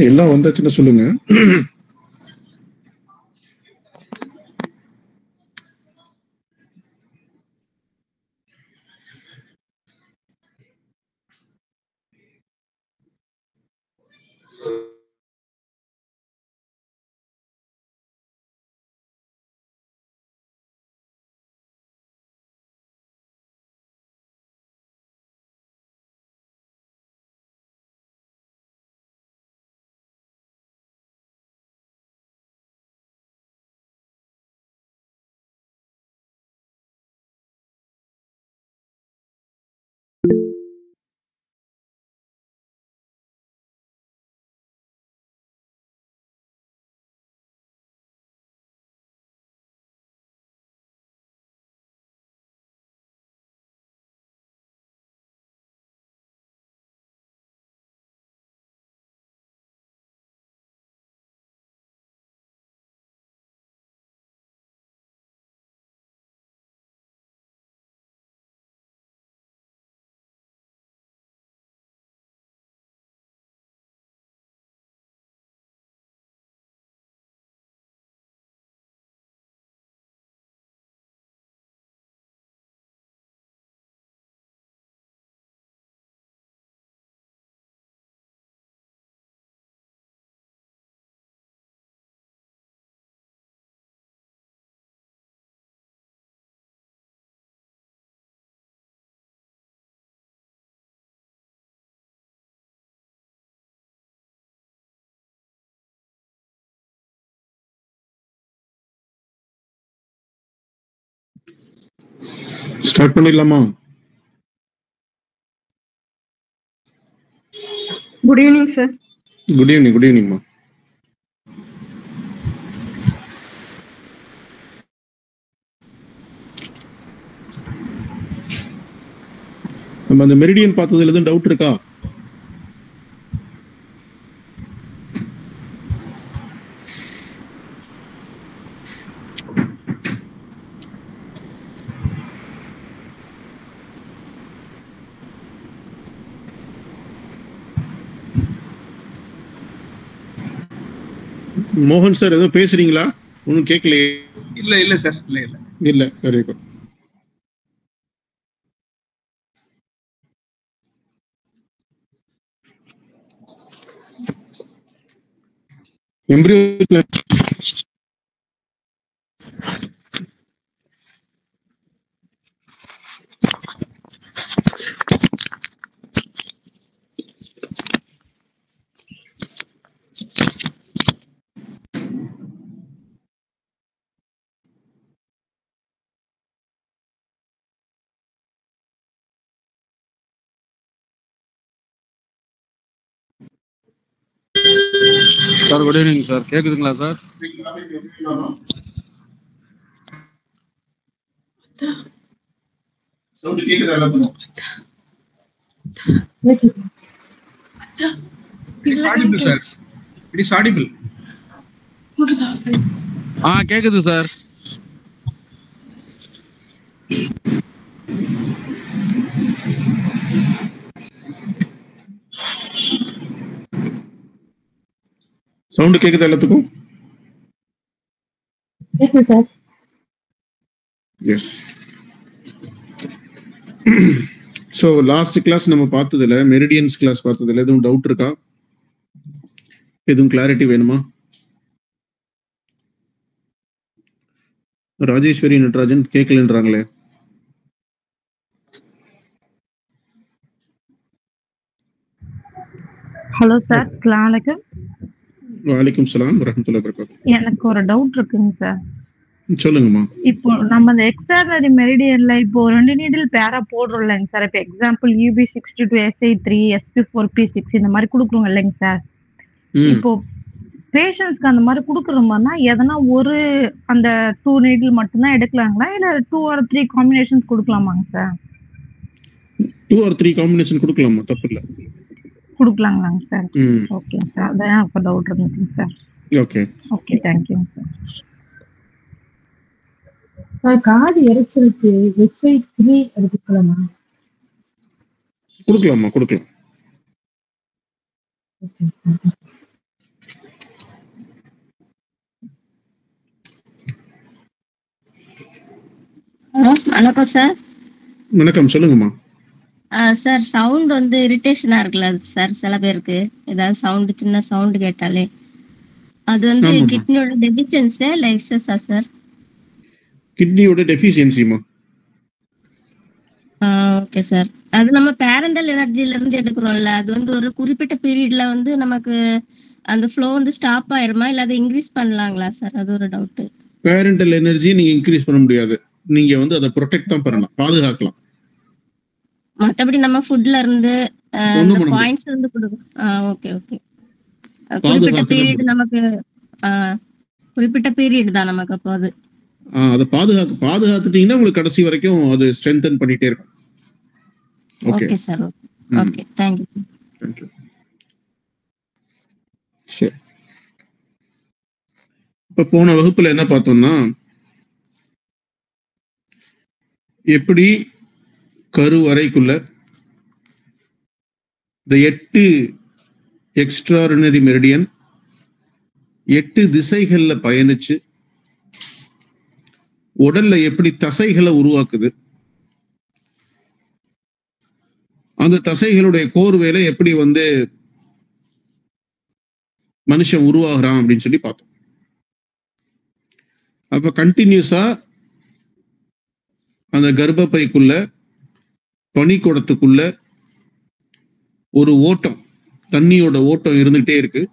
எல்லாம் வந்தாச்சுன்னு சொல்லுங்க. ஸ்டார்ட் பண்ணிடலாமா? Good evening sir. Good evening. Good ஈவினிங்மா. நம்ம அந்த மெரிடியன் பார்த்ததுல எதுவும் டவுட் இருக்கா? மோகன் சார் ஏதோ பேசுறீங்களா? ஒன்றும் கேட்கலையே. இல்ல சார். இல்ல. Very good. Embryo sir good evening sir. கேக்குதுங்களா சார்? சவுண்ட் கேக்குதா எல்லாத்துக்கும்? It is audible sir. It is audible. கேக்குது சார். சவுண்ட் கேக்குதா எல்லாத்துக்கும்? கேக்குது sir. Yes. So last class நம்ம பார்த்ததுல மெரிடியன்ஸ் கிளாஸ் பார்த்ததுல எதுவும் டவுட் இருக்கா? எதுவும் கிளாரிட்டி வேணுமா? ராஜேஸ்வரி நடராஜன் கேட்கலன்றாங்களே. ஹலோ சார், அஸ்ஸலாமு அலைக்கும். வலைக்கும் சலாம் வரஹ்மத்துல்லாஹி வபரகாத்துஹு. எனக்கு ஒரு டவுட் இருக்குங்க சார். சொல்லுங்கம்மா. இப்போ நம்ம இந்த எக்ஸ்ட்ரானரி மெரிடியன்ல இப்போ 2 நீடில் பேரா போடுறோம் இல்லைங்க சார். இப்போ example UB62 SI3 SP4 P6 இந்த மாதிரி கொடுக்குறோம் இல்லைங்க சார். இப்போ பேஷண்ட்ஸ்க்கு அந்த மாதிரி கொடுக்குற மாதிரினா எதனா ஒரு அந்த 2 நீடில் மட்டும்தான் எடுக்கலாங்களா, இல்ல 2 or 3 காம்பினேஷன்ஸ் கொடுக்கலாமாங்க சார்? 2 or 3 காம்பினேஷன் கொடுக்கலாமா, தப்பு இல்லை, கொடுக்கலாங்களாங்க சார்? ஓகே சார், அதான் அப்போ டவுட் இருந்துச்சுங்க சார். ஓகே ஓகே, தேங்க்யூங்க சார். காது எரிச்சலுக்கு SI3 எடுக்கலாமா? கொடுக்கலாமா, கொடுக்கலாம். வணக்கம் சார். வணக்கம், சொல்லுங்கம்மா. சார், சவுண்ட் வந்து இரிட்டேஷனா இருக்குல்ல சார் சில பேருக்கு. ஏதாவது சவுண்ட், சின்ன சவுண்ட் கேட்டாலே அது வந்து கிட்னியோட டெஃபிஷியன்சியா இல்ல எக்ஸஸா சார்? கிட்னியோட டெஃபிஷியன்சிமா. Okay sir. அது நம்ம பேரண்டல் எனர்ஜில இருந்து எடுக்கிறோம்ல, அது வந்து ஒரு குறிப்பிட்ட பீரியட்ல வந்து நமக்கு அந்த ஃப்ளோ வந்து ஸ்டாப் ஆயிருமா, இல்ல அதை இன்க்ரீஸ் பண்ணலாங்களா சார்? அது ஒரு டவுட். பேரண்டல் எனர்ஜி நீங்க இன்க்ரீஸ் பண்ண முடியாது, நீங்க வந்து அதை ப்ரொடெக்ட் தான் பண்ணலாம், பாதுகாக்கலாம். மத்தபடி நம்ம ஃபுட்ல இருந்து பாயிண்ட்ஸ் வந்து கொடுக்கும். Okay okay. குறிப்பிட்ட பீரியட் நமக்கு குறிப்பிட்ட பீரியட் தான் நமக்கு. அப்போ அது அதை பாதுகாத்துட்டீங்கன்னா உங்களுக்கு கடைசி வரைக்கும் அது ஸ்ட்ரென்தன் பண்ணிட்டே இருக்கும். Okay sir. Okay, thank you sir. Thank you. சரி, இப்ப போன வகுப்புல என்ன பார்த்தோம்னா, எப்படி கருவறைக்குள்ள இந்த 8 எக்ஸ்ட்ராஆர்டினரி மெரிடியன் 8 திசைகள்ல பயணிச்சு உடல்ல எப்படி தசைகளை உருவாக்குது, அந்த தசைகளுடைய கோர்வேலை எப்படி வந்து மனுஷன் உருவாகிறான் அப்படின்னு சொல்லி பார்த்தோம். அப்ப கண்டினியூஸா அந்த கர்ப்பப்பைக்குள்ள பனிக்கூடத்துக்குள்ள ஒரு ஓட்டம், தண்ணியோட ஓட்டம் இருந்துகிட்டே இருக்கு.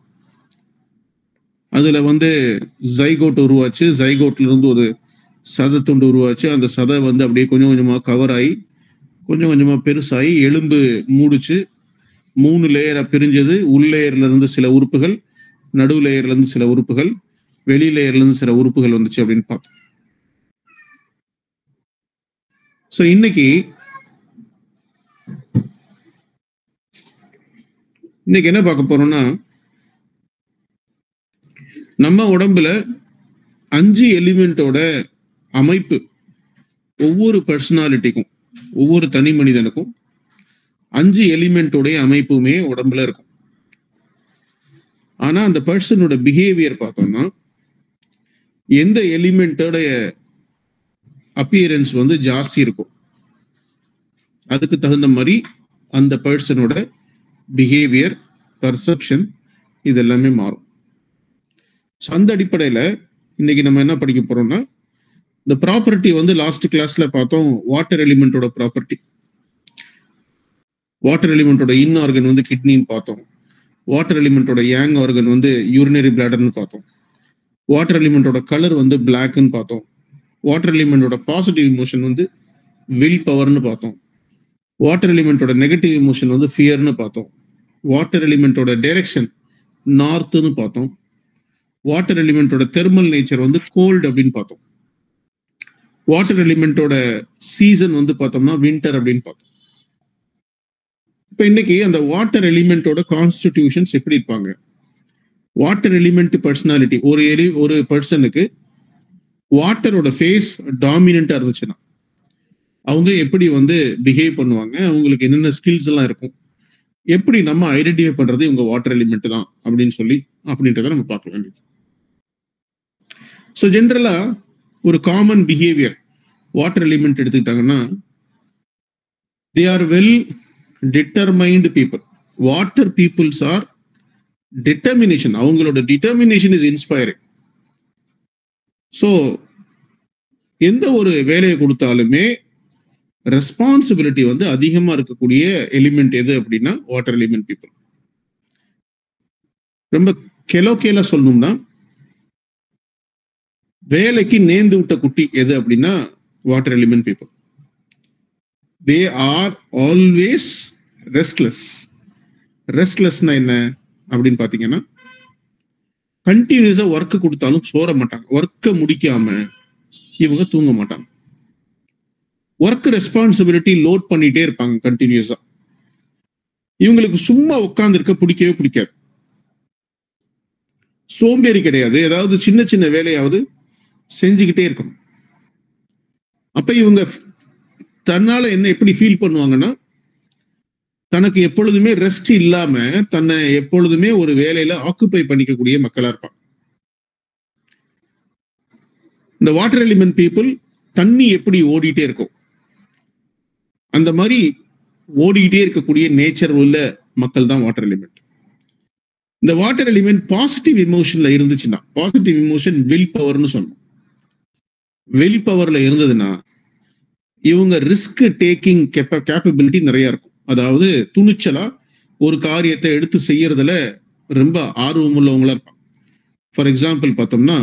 அதுல வந்து ஜைகோட் உருவாச்சு, ஜைகோட்ல இருந்து ஒரு சதை துண்டு உருவாச்சு. அந்த சதை வந்து அப்படியே கொஞ்சம் கொஞ்சமா கவர் ஆகி கொஞ்சம் கொஞ்சமா பெருசாகி எலும்பு மூடிச்சு, 3 லேயரா பிரிஞ்சது. உள் லேயர்ல இருந்து சில உறுப்புகள், நடு லேயர்ல இருந்து சில உறுப்புகள், வெளி லேயர்ல இருந்து சில உறுப்புகள் வந்துச்சு அப்படின்னு பார்த்தோம். ஸோ இன்னைக்கு என்ன பார்க்க போறோம்னா, நம்ம உடம்புல 5 எலிமெண்டோட அமைப்பு, ஒவ்வொரு பர்சனாலிட்டிக்கும், ஒவ்வொரு தனி மனிதனுக்கும் 5 எலிமெண்டோடைய அமைப்புமே உடம்புல இருக்கும். ஆனா அந்த பர்சனோட பிஹேவியர் பார்த்தோம்னா, எந்த எலிமெண்டோடைய அப்பியரன்ஸ் வந்து ஜாஸ்தி இருக்கும், அதுக்கு தகுந்த மாதிரி அந்த பர்சனோட பிஹேவியர், பர்செப்ஷன் இது எல்லாமே மாறும். அந்த அடிப்படையில் இன்னைக்கு நம்ம என்ன படிக்க போறோம்னா, இந்த ப்ராப்பர்ட்டி வந்து லாஸ்ட் கிளாஸ்ல பார்த்தோம். வாட்டர் எலிமெண்டோட ப்ராப்பர்ட்டி, வாட்டர் எலிமெண்டோட இன் ஆர்கன் வந்து கிட்னின்னு பார்த்தோம். வாட்டர் எலிமெண்டோட யாங் ஆர்கன் வந்து யூரினரி பிளாடர்னு பார்த்தோம். வாட்டர் எலிமெண்டோட கலர் வந்து பிளாக்னு பார்த்தோம். வாட்டர் எலிமெண்டோட பாசிட்டிவ் இமோஷன் வந்து வில் பவர்னு பார்த்தோம். வாட்டர் எலிமெண்டோட நெகட்டிவ் இமோஷன் வந்து ஃபியர்னு பார்த்தோம். வாட்டர் எலிமெண்டோட டைரக்ஷன் நார்த்துன்னு பார்த்தோம். வாட்டர் எலிமெண்டோட தெர்மல் நேச்சர் வந்து கோல்டு அப்படின்னு பார்த்தோம். வாட்டர் எலிமெண்டோட சீசன் வந்து பார்த்தோம்னா வின்டர் அப்படின்னு பார்த்தோம். இப்போ இன்னைக்கு அந்த வாட்டர் எலிமெண்டோட கான்ஸ்டிடியூஷன்ஸ் எப்படி இருப்பாங்க, வாட்டர் எலிமெண்ட் பர்சனாலிட்டி, ஒரு பர்சனுக்கு வாட்டரோட ஃபேஸ் டாமினண்டா இருந்துச்சுன்னா அவங்க எப்படி வந்து பிஹேவ் பண்ணுவாங்க, அவங்களுக்கு என்னென்ன ஸ்கில்ஸ் எல்லாம் இருக்கும், எப்படி நம்ம ஐடென்டிஃபை பண்றது இவங்க வாட்டர் எலிமெண்ட் தான் அப்படின்றத நம்ம பார்க்க வேண்டியது. ஸோ ஜென்ரலா ஒரு காமன் பிஹேவியர் வாட்டர் எலிமெண்ட் எடுத்துக்கிட்டாங்கன்னா, they are well determined people. Water peoples are determination, அவங்களோட டிட்டர்மினேஷன் இஸ் இன்ஸ்பைரிங். ஸோ எந்த ஒரு வேலையை கொடுத்தாலுமே ரெஸ்பான்சிபிலிட்டி வந்து அதிகமா இருக்கக்கூடிய எலிமெண்ட் எது அப்படின்னா வாட்டர் எலிமெண்ட் பீப்புள். ரொம்ப கெலோக்கேல சொல்லணும்னா வேலைக்கு நேர்ந்து விட்ட குட்டி எது அப்படின்னா water element people. They are always restless. ரெஸ்ட்லெஸ்னா என்ன அப்படின்னு பாத்தீங்கன்னா கண்டினியூஸா ஒர்க் கொடுத்தாலும் சோற மாட்டாங்க. ஒர்க்கை முடிக்காம இவங்க தூங்க மாட்டாங்க. ஒர்க் ரெஸ்பான்சிபிலிட்டி லோட் பண்ணிட்டே இருப்பாங்க கண்டினியூஸா. இவங்களுக்கு சும்மா உட்கார்ந்து இருக்க பிடிக்கவே பிடிக்காது. சோம்பேறி கிடையாது. ஏதாவது சின்ன சின்ன வேலையாவது செஞ்சுக்கிட்டே இருக்கணும். அப்ப இவங்க தன்னால என்ன எப்படி ஃபீல் பண்ணுவாங்கன்னா தனக்கு எப்பொழுதுமே ரெஸ்ட் இல்லாம தன்னை எப்பொழுதுமே ஒரு வேலையில ஆக்குப்பை பண்ணிக்கக்கூடிய மக்களா இருப்பாங்க. இந்த வாட்டர் எலிமெண்ட் பீப்புள் தண்ணி எப்படி ஓடிட்டே இருக்கும் அந்த மாதிரி ஓடிக்கிட்டே இருக்கக்கூடிய நேச்சர் உள்ள மக்கள் தான் வாட்டர் எலிமெண்ட். இந்த வாட்டர் எலிமெண்ட் பாசிட்டிவ் இமோஷன்ல இருந்துச்சுன்னா, பாசிட்டிவ் இமோஷன் வில் பவர்னு சொன்னோம். வில் பவர்ல இருந்ததுன்னா இவங்க ரிஸ்க் டேக்கிங் கேப்பபிலிட்டி நிறைய இருக்கும். அதாவது துணிச்சலா ஒரு காரியத்தை எடுத்து செய்யறதுல ரொம்ப ஆர்வம் உள்ளவங்களா இருப்பாங்க. ஃபார் எக்ஸாம்பிள் பார்த்தோம்னா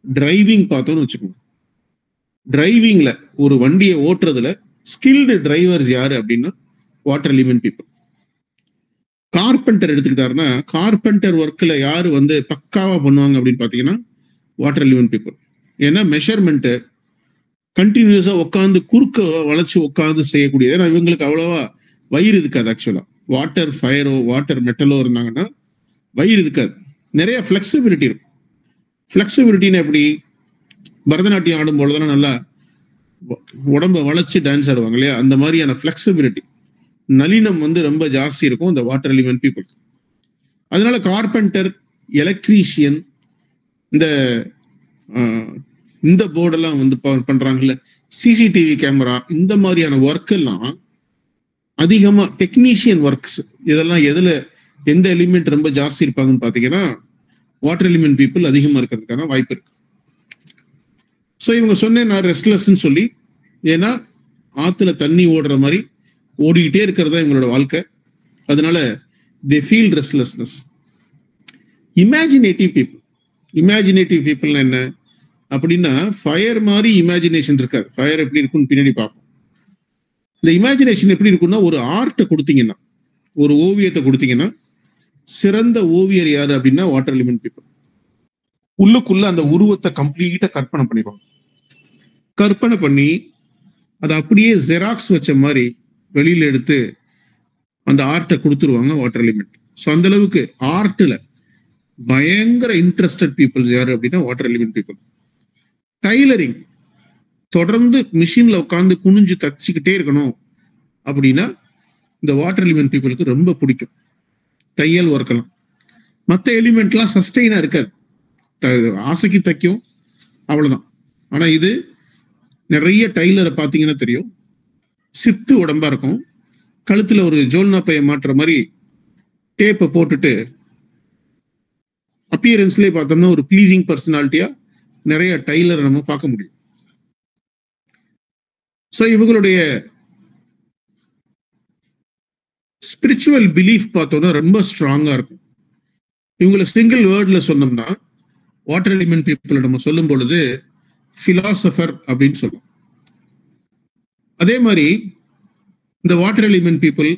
டிரைவிங் பார்த்தோம்னு வச்சுக்கோங்க. டிரைவிங்ல ஒரு வண்டியை ஓட்டுறதுல ஸ்கில்டு டிரைவர்ஸ் யாரு அப்படின்னா வாட்டர் எலிமெண்ட் பீப்புள். கார்பெண்டர் எடுத்துக்கிட்டாருன்னா கார்பெண்டர் ஒர்க்ல யாரு வந்து பக்காவா பண்ணுவாங்க அப்படின்னு பாத்தீங்கன்னா வாட்டர் எலிமெண்ட் பீப்புள். ஏன்னா மெஷர்மெண்ட் கண்டினியூஸா உட்காந்து குறுக்க வளைச்சு உட்காந்து செய்யக்கூடிய, ஏன்னா இவங்களுக்கு அவ்வளவா வயிறு இருக்காது. ஆக்சுவலா வாட்டர் ஃபயரோ வாட்டர் மெட்டலோ இருந்தாங்கன்னா வயிறு இருக்காது. நிறைய ஃபிளெக்சிபிலிட்டி இருக்கும். ஃபிளெக்சிபிலிட்டின்னு எப்படி பரதநாட்டியம் ஆடும் போதுதான் நல்லா உடம்ப வளைச்சு டான்ஸ் ஆடுவாங்க இல்லையா, அந்த மாதிரியான ஃபிளெக்சிபிலிட்டி நளினம் வந்து ரொம்ப ஜாஸ்தி இருக்கும் இந்த வாட்டர் எலிமெண்ட் பீப்புள். அதனால கார்பெண்டர், எலக்ட்ரீஷியன், இந்த போர்டெல்லாம் வந்து பண்றாங்கல்ல, சிசிடிவி கேமரா, இந்த மாதிரியான ஒர்க் எல்லாம் அதிகமா டெக்னீஷியன் ஒர்க்ஸ் இதெல்லாம் எதுல எந்த எலிமெண்ட் ரொம்ப ஜாஸ்தி இருப்பாங்கன்னு பாத்தீங்கன்னா வாட்டர் எலிமெண்ட் பீப்புள் அதிகமா இருக்கிறதுக்கான வாய்ப்பு இருக்கு. ஸோ இவங்க சொன்னேன் நான் ரெஸ்ட்லெஸ்ன்னு சொல்லி, ஏன்னா ஆத்துல தண்ணி ஓடுற மாதிரி ஓடிக்கிட்டே இருக்கிறதா இவங்களோட வாழ்க்கை. அதனால they feel restlessness. Imaginative people. Imaginative பீப்புள்னா என்ன அப்படின்னா ஃபயர் மாதிரி இமேஜினேஷன் இருக்காது. ஃபயர் எப்படி இருக்குன்னு பின்னாடி பார்ப்போம். இந்த இமேஜினேஷன் எப்படி இருக்குன்னா ஒரு ஆர்ட்டை கொடுத்தீங்கன்னா, ஒரு ஓவியத்தை கொடுத்தீங்கன்னா சிறந்த ஓவியர் யாரு அப்படின்னா வாட்டர் எலிமெண்ட் பீப்புள். உள்ளுக்குள்ள அந்த உருவத்தை கம்ப்ளீட்டா கற்பனை பண்ணிடுவாங்க. கற்பனை பண்ணி அதை அப்படியே ஜெராக்ஸ் வச்ச மாதிரி வெளியில எடுத்து அந்த ஆர்ட்டை கொடுத்துருவாங்க வாட்டர் எலிமெண்ட். ஸோ அந்த அளவுக்கு ஆர்ட்ல பயங்கர இன்ட்ரெஸ்டட் பீப்புள்ஸ் யாரு அப்படின்னா வாட்டர் எலிமெண்ட் பீப்புள். டைலரிங் தொடர்ந்து மிஷின்ல உட்காந்து குனிஞ்சு தச்சுக்கிட்டே இருக்கணும் அப்படின்னா இந்த வாட்டர் எலிமெண்ட் பீப்புளுக்கு ரொம்ப பிடிக்கும். தையல் ஒர்க்கெல்லாம் மற்ற எலிமெண்ட்லாம் சஸ்டெயினா இருக்காது, ஆசைக்கு தைக்கும் அவ்வளவுதான். ஆனா இது நிறைய டைலரை பார்த்தீங்கன்னா தெரியும், சித்து உடம்பா இருக்கும், கழுத்துல ஒரு ஜோல்னா பைய மாட்டுற மாதிரி டேப்பை போட்டுட்டு அப்பியரன்ஸ்லேயே பார்த்தோம்னா ஒரு ப்ளீசிங் பர்சனாலிட்டியா நிறைய டைலரை நம்ம பார்க்க முடியும். ஸோ இவங்களுடைய ஸ்பிரிச்சுவல் பிலீஃப் பார்த்தோம்னா ரொம்ப ஸ்ட்ராங்கா இருக்கும். இவங்களை சிங்கிள் வேர்ட்ல சொன்னோம்னா வாட்டர் எலிமெண்ட் பீப்புளை நம்ம சொல்லும் பொழுது பிலாசபர் அப்படின்னு சொல்லுவோம். அதே மாதிரி இந்த வாட்டர் எலிமெண்ட் பீப்புள்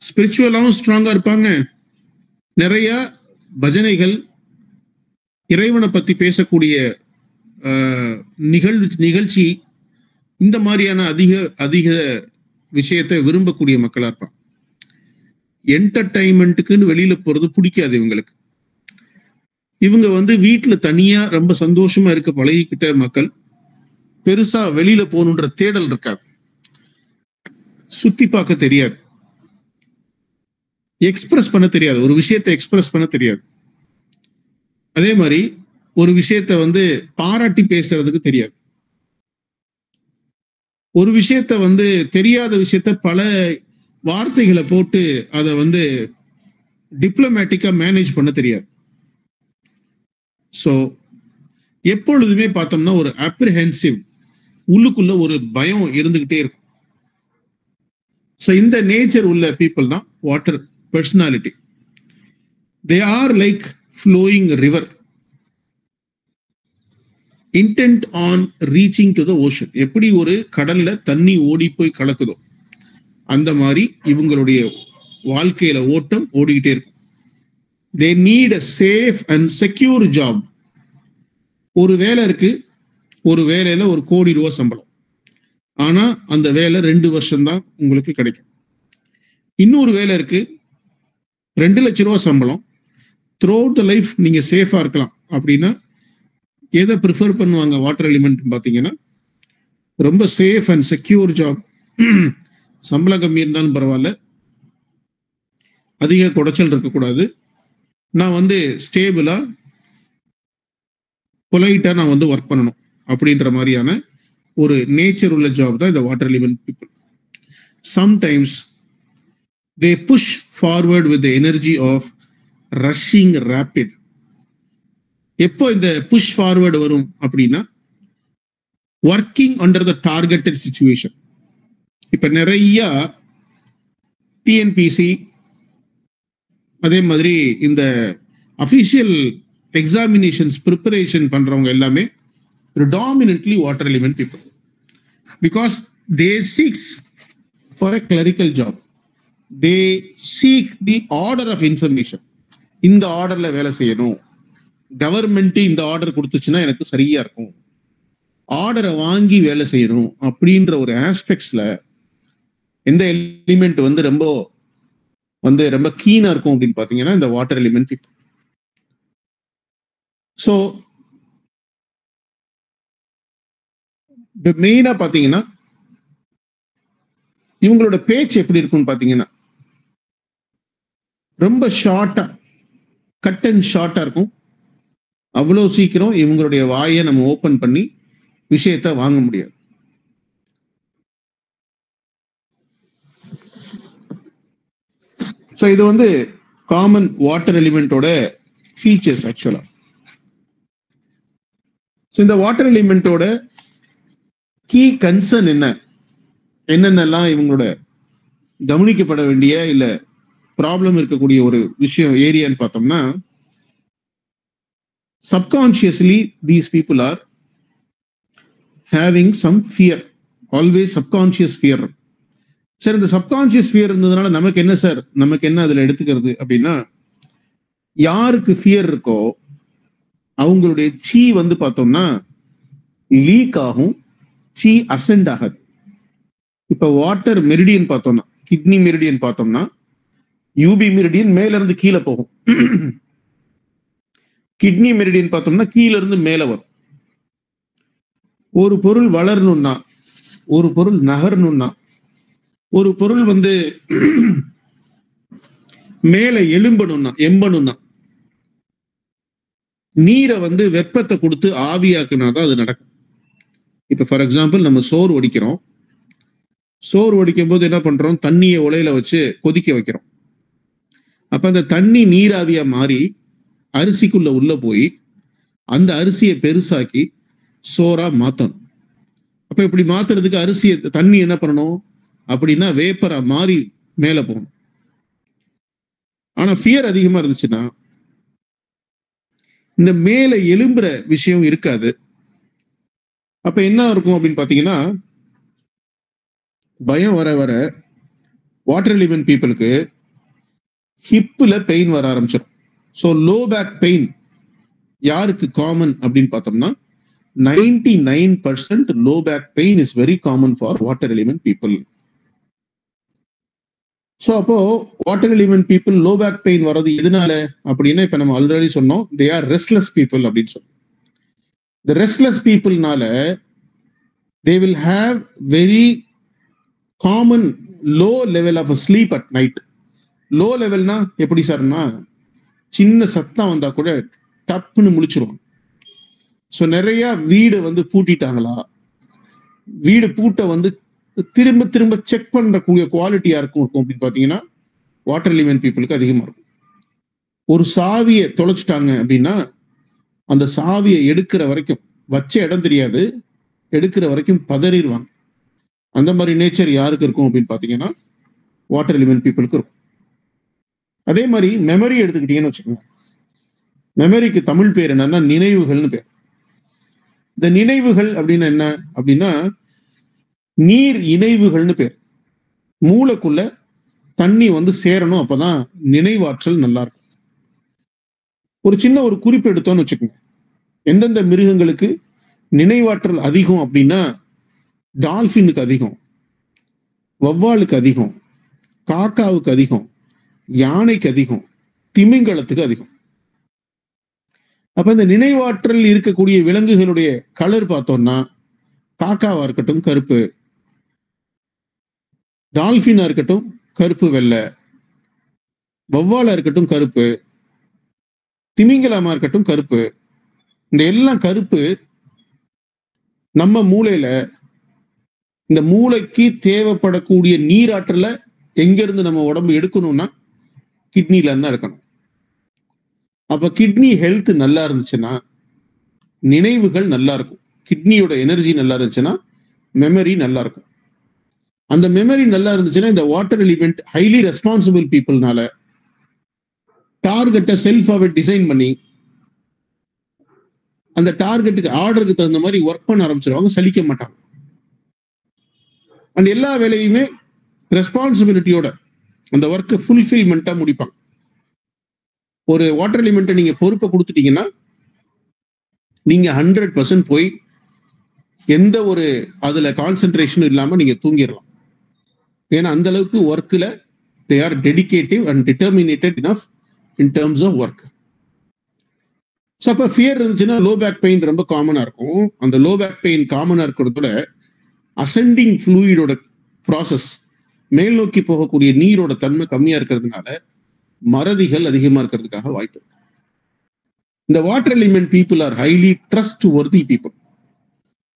ஸ்பிரிச்சுவலாகவும் ஸ்ட்ராங்கா இருப்பாங்க. நிறைய பஜனைகள், இறைவனை பத்தி பேசக்கூடிய நிகழ்ச்சி, இந்த மாதிரியான அதிக விஷயத்தை விரும்பக்கூடிய மக்களா இருப்பாங்க. என்டர்டைன்மெண்ட்டுக்குன்னு வெளியில போறது பிடிக்காது இவங்களுக்கு. இவங்க வந்து வீட்டுல தனியா ரொம்ப சந்தோஷமா இருக்க பழகிக்கிட்ட மக்கள். பெருசா வெளியில போகணுன்ற தேடல் இருக்காது, சுத்தி பார்க்க தெரியாது, எக்ஸ்பிரஸ் பண்ண தெரியாது, ஒரு விஷயத்தை எக்ஸ்பிரஸ் பண்ண தெரியாது. அதே மாதிரி ஒரு விஷயத்த வந்து பாராட்டி பேசுறதுக்கு தெரியாது. ஒரு விஷயத்த வந்து தெரியாத விஷயத்த பல வார்த்தைகளை போட்டு அதை வந்து டிப்ளமேட்டிக்கா மேனேஜ் பண்ண தெரியாது. ஸோ எப்பொழுதுமே பார்த்தோம்னா ஒரு அப்ரிஹென்சிவ், உள்ளுக்குள்ள ஒரு பயம் இருந்துகிட்டே இருக்கும். ஸோ இந்த நேச்சர் உள்ள பீப்புள் தான் water personality. They are like flowing river, intend on reaching to the ocean. எப்படி ஒரு கடல்ல தண்ணி ஓடி போய் கலக்குதோ அந்த மாதிரி இவங்களுடைய வாழ்க்கையில ஓட்டம் ஓடிக்கிட்டே இருக்கும். They need a safe and secure job. ஒரு வேலை இருக்கு, ஒரு வேலையில 1 கோடி ரூபாய் சம்பளம், ஆனா அந்த வேலை 2 வருஷம் தான் உங்களுக்கு கிடைக்கும். இன்னொரு வேலை இருக்கு, 2 லட்சம் ரூபாய் சம்பளம், த்ரூ அவுட் த லைஃப் நீங்க சேஃபா இருக்கலாம். அப்படின்னா எதை ப்ரிஃபர் பண்ணுவாங்க வாட்டர் எலிமெண்ட் பார்த்தீங்கன்னா? ரொம்ப சேஃப் அண்ட் செக்யூர் ஜாப். சம்பளம் கம்மி இருந்தாலும் பரவாயில்ல, அதிக குடைச்சல் இருக்கக்கூடாது, நான் வந்து ஸ்டேபிளா பொலைட்டா நான் வந்து ஒர்க் பண்ணணும் அப்படின்ற மாதிரியான ஒரு நேச்சர் உள்ள ஜாப் தான் இந்த water element people. Sometimes they push forward with the energy of rushing rapid. எப்போ இந்த புஷ் ஃபார்வர்டு வரும் அப்படின்னா, working under the targeted situation. இப்ப நிறைய டிஎன்பிசி அதே மாதிரி இந்த அஃபிஷியல் எக்ஸாமினேஷன்ஸ் ப்ரிப்பரேஷன் பண்றவங்க எல்லாமே predominantly water element people, because they seeks for a clerical job. They seek the order of information. இந்த ஆர்டர்ல வேலை செய்யணும், கவர்மெண்ட் இந்த ஆர்டர் கொடுத்துச்சுன்னா எனக்கு சரியா இருக்கும், ஆர்டரை வாங்கி வேலை செய்யணும் அப்படின்ற ஒரு ஆஸ்பெக்ட்ஸ்ல எந்த எலிமெண்ட் வந்து ரொம்ப கீனா இருக்கும் அப்படின்னு பாத்தீங்கன்னா இந்த வாட்டர் எலிமெண்ட் பீப்புள். ஸோ மெயினா பாத்தீங்கன்னா இவங்களோட பேச்சு எப்படி இருக்கும்னு பாத்தீங்கன்னா ரொம்ப ஷார்ட்டா, கட் அண்ட் ஷார்ட்டா இருக்கும். அவ்வளவு சீக்கிரம் இவங்களுடைய வாயை நம்ம ஓபன் பண்ணி விஷயத்தை வாங்க முடியாது. ஸோ இது வந்து காமன் வாட்டர் எலிமெண்டோட ஃபீச்சர்ஸ் ஆக்சுவலா. ஸோ இந்த வாட்டர் எலிமெண்டோட கீ கன்சர்ன் என்னென்னலாம் இவங்களோட கவனிக்கப்பட வேண்டிய இல்ல ப்ராப்ளம் இருக்கக்கூடிய ஒரு விஷயம் ஏரியான்னு பார்த்தோம்னா, subconsciously these people are having some fear, always subconscious fear. Sir இந்த சப்கான்சியஸ் ஃபியர் இருந்ததுனால நமக்கு என்ன சார், நமக்கு என்ன அதுல எடுத்துக்கிறது அப்படின்னா, யாருக்கு ஃபியர் இருக்கோ அவங்களுடைய சீ வந்து பார்த்தோம்னா லீக் ஆகும், சீ அசெண்ட் ஆகாது. இப்ப வாட்டர் மெரிடியன் பார்த்தோம்னா, கிட்னி மெரிடியன் பார்த்தோம்னா யூபி மெரிடியன் மேல இருந்து கீழே போகும், கிட்னி மெரிடியன் பார்த்தோம்னா கீழே இருந்து மேல வரும். ஒரு பொருள் வளரணும்னா, ஒரு பொருள் நகரணும்னா, ஒரு பொருள் வந்து மேல எம்பணும்னா நீரை வந்து வெப்பத்தை கொடுத்து ஆவியாக்குனாதான் அது நடக்கும். இப்ப ஃபார் எக்ஸாம்பிள் நம்ம சோறு வடிக்கிறோம், சோறு வடிக்கும் போது என்ன பண்றோம், தண்ணியை உலையில வச்சு கொதிக்க வைக்கிறோம். அப்ப அந்த தண்ணி நீராவியா மாறி அரிசிக்குள்ள உள்ள போய் அந்த அரிசியை பெருசாக்கி சோறா மாத்தணும். அப்ப இப்படி மாத்துறதுக்கு அரிசியை தண்ணி என்ன பண்ணணும் அப்படின்னா வேப்பரா மாறி மேல போகணும். ஆனா ஃபியர் அதிகமா இருந்துச்சுன்னா இந்த மேல எலும்புற விஷயம் இருக்காது. அப்ப என்ன இருக்கும் அப்படின்னு பாத்தீங்கன்னா, பயம் வர வர வாட்டர் எலிமெண்ட் பீப்புளுக்கு ஹிப்ல பெயின் வர ஆரம்பிச்சிடும். ஸோ லோ பேக் பெயின் யாருக்கு காமன் அப்படின்னு பார்த்தோம்னா 99% low back pain is very common for water element people. So அப்போ water element people low back pain வர்றது எதனால அப்படின்னா, இப்ப நம்ம ஆல்ரெடி சொன்னோம், தே ஆர் ரெஸ்ட்லெஸ் பீப்புள் அப்படின்னு சொன்னோம். இந்த ரெஸ்ட்லெஸ் பீப்புள்னால they will have very common low level of sleep at night. Low லெவல்னா எப்படி சார்னா, சின்ன சத்தம் வந்தா கூட டப்புன்னு முழிச்சிருவாங்க. ஸோ நிறைய வீடு வந்து பூட்டிட்டாங்களா, வீடு பூட்டை வந்து திரும்ப திரும்ப செக் பண்றக்கூடிய குவாலிட்டியா இருக்கும் அப்படின்னு பாத்தீங்கன்னா வாட்டர் எலிமெண்ட் பீப்புளுக்கு அதிகமா இருக்கும். ஒரு சாவியை தொலைச்சிட்டாங்க அப்படின்னா அந்த சாவியை எடுக்கிற வரைக்கும், வச்ச இடம் தெரியாது, எடுக்கிற வரைக்கும் பதறிடுவாங்க. அந்த மாதிரி நேச்சர் யாருக்கு இருக்கும் அப்படின்னு பார்த்தீங்கன்னா வாட்டர் எலிமெண்ட் பீப்புளுக்கு இருக்கும். அதே மாதிரி மெமரி எடுத்துக்கிட்டீங்கன்னு வச்சுக்கோங்க. மெமரிக்கு தமிழ் பேர் என்னன்னா நினைவுகள்னு பேர். இந்த நினைவுகள் அப்படின்னு என்ன அப்படின்னா நீர் இணைவுகள்னு பேர். மூளைக்குள்ள தண்ணி வந்து சேரணும், அப்பதான் நினைவாற்றல் நல்லா இருக்கும். ஒரு சின்ன ஒரு குறிப்பு எடுத்தோம்னு வச்சுக்கோங்க. எந்தெந்த மிருகங்களுக்கு நினைவாற்றல் அதிகம் அப்படின்னா டால்பினுக்கு அதிகம், வவ்வாலுக்கு அதிகம், காக்காவுக்கு அதிகம், யானைக்கு அதிகம், திமிங்கலத்துக்கு அதிகம். அப்ப இந்த நினைவாற்றல் இருக்கக்கூடிய விலங்குகளுடைய கலர் பார்த்தோம்னா காக்காவா இருக்கட்டும் கருப்பு, டால்பினா இருக்கட்டும் கருப்பு வெள்ளை, வவ்வாலா இருக்கட்டும் கருப்பு, திமிங்கலமா இருக்கட்டும் கருப்பு. இந்த எல்லாம் கருப்பு நம்ம மூளையில இந்த மூளைக்கு தேவைப்படக்கூடிய நீராற்றல எங்க இருந்து நம்ம உடம்பு எடுக்கணும்னா கிட்னில இருந்தா எடுக்கணும். அப்ப கிட்னி ஹெல்த் நல்லா இருந்துச்சுன்னா நினைவுகள் நல்லா இருக்கும். கிட்னியோட எனர்ஜி நல்லா இருந்துச்சுன்னா மெமரி நல்லா இருக்கும். அந்த மெமரி நல்லா இருந்துச்சுன்னா இந்த வாட்டர் எலிமெண்ட் ஹைலி ரெஸ்பான்சிபிள் பீப்புள்னால டார்கெட்டை செல்ஃபாவே டிசைன் பண்ணி அந்த டார்கெட்டுக்கு ஆர்டருக்கு தகுந்த மாதிரி ஒர்க் பண்ண ஆரம்பிச்சிருவாங்க, சலிக்க மாட்டாங்க. அண்ட் எல்லா வேலையுமே ரெஸ்பான்சிபிலிட்டியோட அந்த ஒர்க்கை ஃபுல்ஃபில்மெண்ட்டா முடிப்பாங்க. ஒரு வாட்டர் எலிமெண்ட்டை நீங்க பொறுப்பை கொடுத்துட்டீங்கன்னா நீங்க 100% போய் எந்த ஒரு அதுல கான்சென்ட்ரேஷனும் இல்லாம நீங்க தூங்கிடலாம். ஏன்னா அந்த அளவுக்கு ஒர்க்ல they are dedicative and determinated enough in terms of work. So அப்போ ஃபியர் இருந்துச்சுன்னா லோ பேக் பெயின் ரொம்ப காமனாக இருக்கும். அந்த லோ பேக் பெயின் காமனாக இருக்கிறதோட அசெண்டிங் ஃப்ளூயிடோட ப்ராசஸ், மேல் நோக்கி போகக்கூடிய நீரோட தன்மை கம்மியாக இருக்கிறதுனால மறதிகள் அதிகமாக இருக்கிறதுக்காக வாய்ப்பு இருக்கு. இந்த water element people are highly trust ஒர்தி people.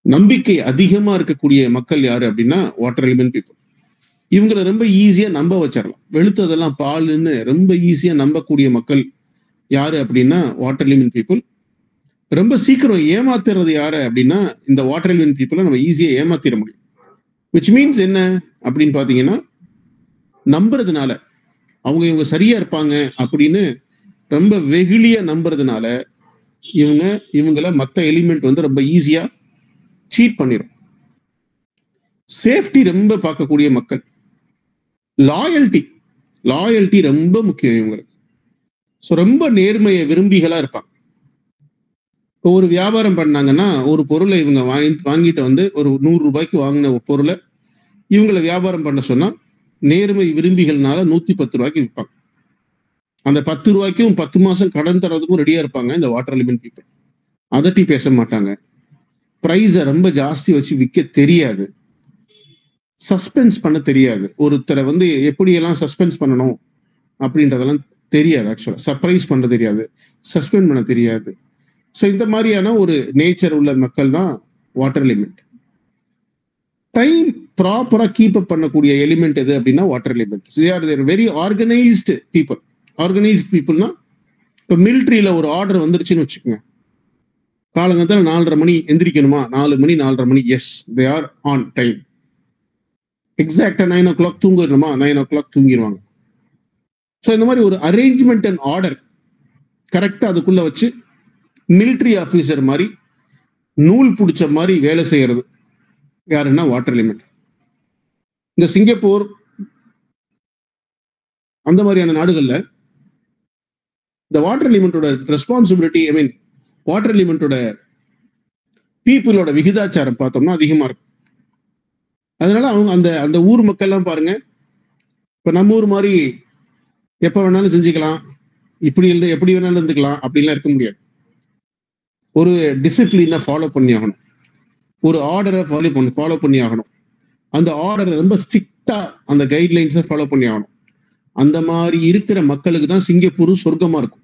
நம்பிக்கை அதிகமாக இருக்கக்கூடிய மக்கள் யாரு அப்படின்னா வாட்டர் எலிமெண்ட் பீப்புள். இவங்களை ரொம்ப ஈஸியா நம்ப வச்சிடலாம். வெளுத்ததெல்லாம் பாலுன்னு ரொம்ப ஈஸியா நம்பக்கூடிய மக்கள் யாரு அப்படின்னா வாட்டர் எலிமெண்ட் பீப்புள். ரொம்ப சீக்கிரம் ஏமாத்துறது யாரு அப்படின்னா இந்த வாட்டர் எலிமெண்ட் பீப்புளை நம்ம ஈஸியா ஏமாத்திட முடியும். விச் மீன்ஸ் என்ன அப்படின்னு பாத்தீங்கன்னா நம்புறதுனால, அவங்க இவங்க சரியா இருப்பாங்க அப்படின்னு ரொம்ப வெகுளியா நம்புறதுனால இவங்கள மற்ற எலிமெண்ட் வந்து ரொம்ப ஈஸியா சீட் பண்ணிடும். சேஃப்டி ரொம்ப பார்க்கக்கூடிய மக்கள். லாயல்ட்டி ரொம்ப முக்கியம் இவங்களுக்கு. ஸோ ரொம்ப நேர்மையை விரும்பிகளா இருப்பாங்க. இப்போ ஒரு வியாபாரம் பண்ணாங்கன்னா ஒரு பொருளை இவங்க வாங்கிட்டு வந்து ஒரு 100 ரூபாய்க்கு வாங்கின ஒரு பொருளை இவங்களை வியாபாரம் பண்ண சொன்னா நேர்மை விரும்பிகள்னால 110 ரூபாய்க்கு விற்பாங்க. அந்த 10 ரூபாய்க்கும் 10 மாசம் கடன் தரதுக்கும் ரெடியா இருப்பாங்க இந்த வாட்டர் எலிமெண்ட் பீப்புள். அதட்டி பேச மாட்டாங்க. ப்ரைஸை ரொம்ப ஜாஸ்தி வச்சு விற்க தெரியாது. சஸ்பென்ஸ் பண்ண தெரியாது. ஒருத்தரை வந்து எப்படியெல்லாம் சஸ்பென்ஸ் பண்ணணும் அப்படின்றதெல்லாம் தெரியாது. ஆக்சுவலா சர்ப்ரைஸ் பண்ண தெரியாது, சஸ்பெண்ட் பண்ண தெரியாது. ஸோ இந்த மாதிரியான ஒரு நேச்சர் உள்ள மக்கள் தான் வாட்டர் எலிமெண்ட். டைம் ப்ராப்பரா கீப் அப் பண்ணக்கூடிய எலிமெண்ட் எது அப்படின்னா water element. They're very organised people. Organised பீப்புள்னா இப்போ மிலிட்ரியில ஒரு ஆர்டர் வந்துருச்சுன்னு வச்சுக்கோங்க. காலங்கத்தில் 4:30 மணி எந்திரிக்கணுமா, 4 மணி 4:30 மணி, yes they are on time. எக்ஸாக்டா 9 o'clock தூங்கிடணுமா, 9 o'clock தூங்கிடுவாங்க. ஸோ இந்த மாதிரி ஒரு அரேஞ்ச்மெண்ட் அண்ட் ஆர்டர் கரெக்டா அதுக்குள்ள வச்சு மிலிட்ரி ஆஃபீஸர் மாதிரி நூல் பிடிச்ச மாதிரி வேலை செய்யறது யாருன்னா வாட்டர் எலிமெண்ட். இந்த சிங்கப்பூர் அந்த மாதிரியான நாடுகள்ல இந்த வாட்டர் எலிமெண்டோட ரெஸ்பான்சிபிலிட்டி, ஐ மீன் வாட்டர் எலிமெண்டோட பீப்புளோட விகிதாச்சாரம் பார்த்தோம்னா அதிகமா இருக்கும். அதனால அவங்க அந்த அந்த ஊர் மக்கள்லாம் பாருங்க, இப்ப நம்ம ஊர் மாதிரி எப்ப வேணாலும் செஞ்சுக்கலாம், இப்படி இருந்து எப்படி வேணாலும் இருந்துக்கலாம் அப்படின்லாம் இருக்க முடியாது. ஒரு டிசிப்ளினை ஃபாலோ பண்ணி ஆகணும், ஒரு ஆர்டரை ஃபாலோ பண்ணி ஆகணும். அந்த ஆர்டரை ரொம்ப ஸ்ட்ரிக்டா அந்த கைட்லைன்ஸை ஃபாலோ பண்ணி ஆகணும். அந்த மாதிரி இருக்கிற மக்களுக்கு தான் சிங்கப்பூர் சொர்க்கமா இருக்கும்.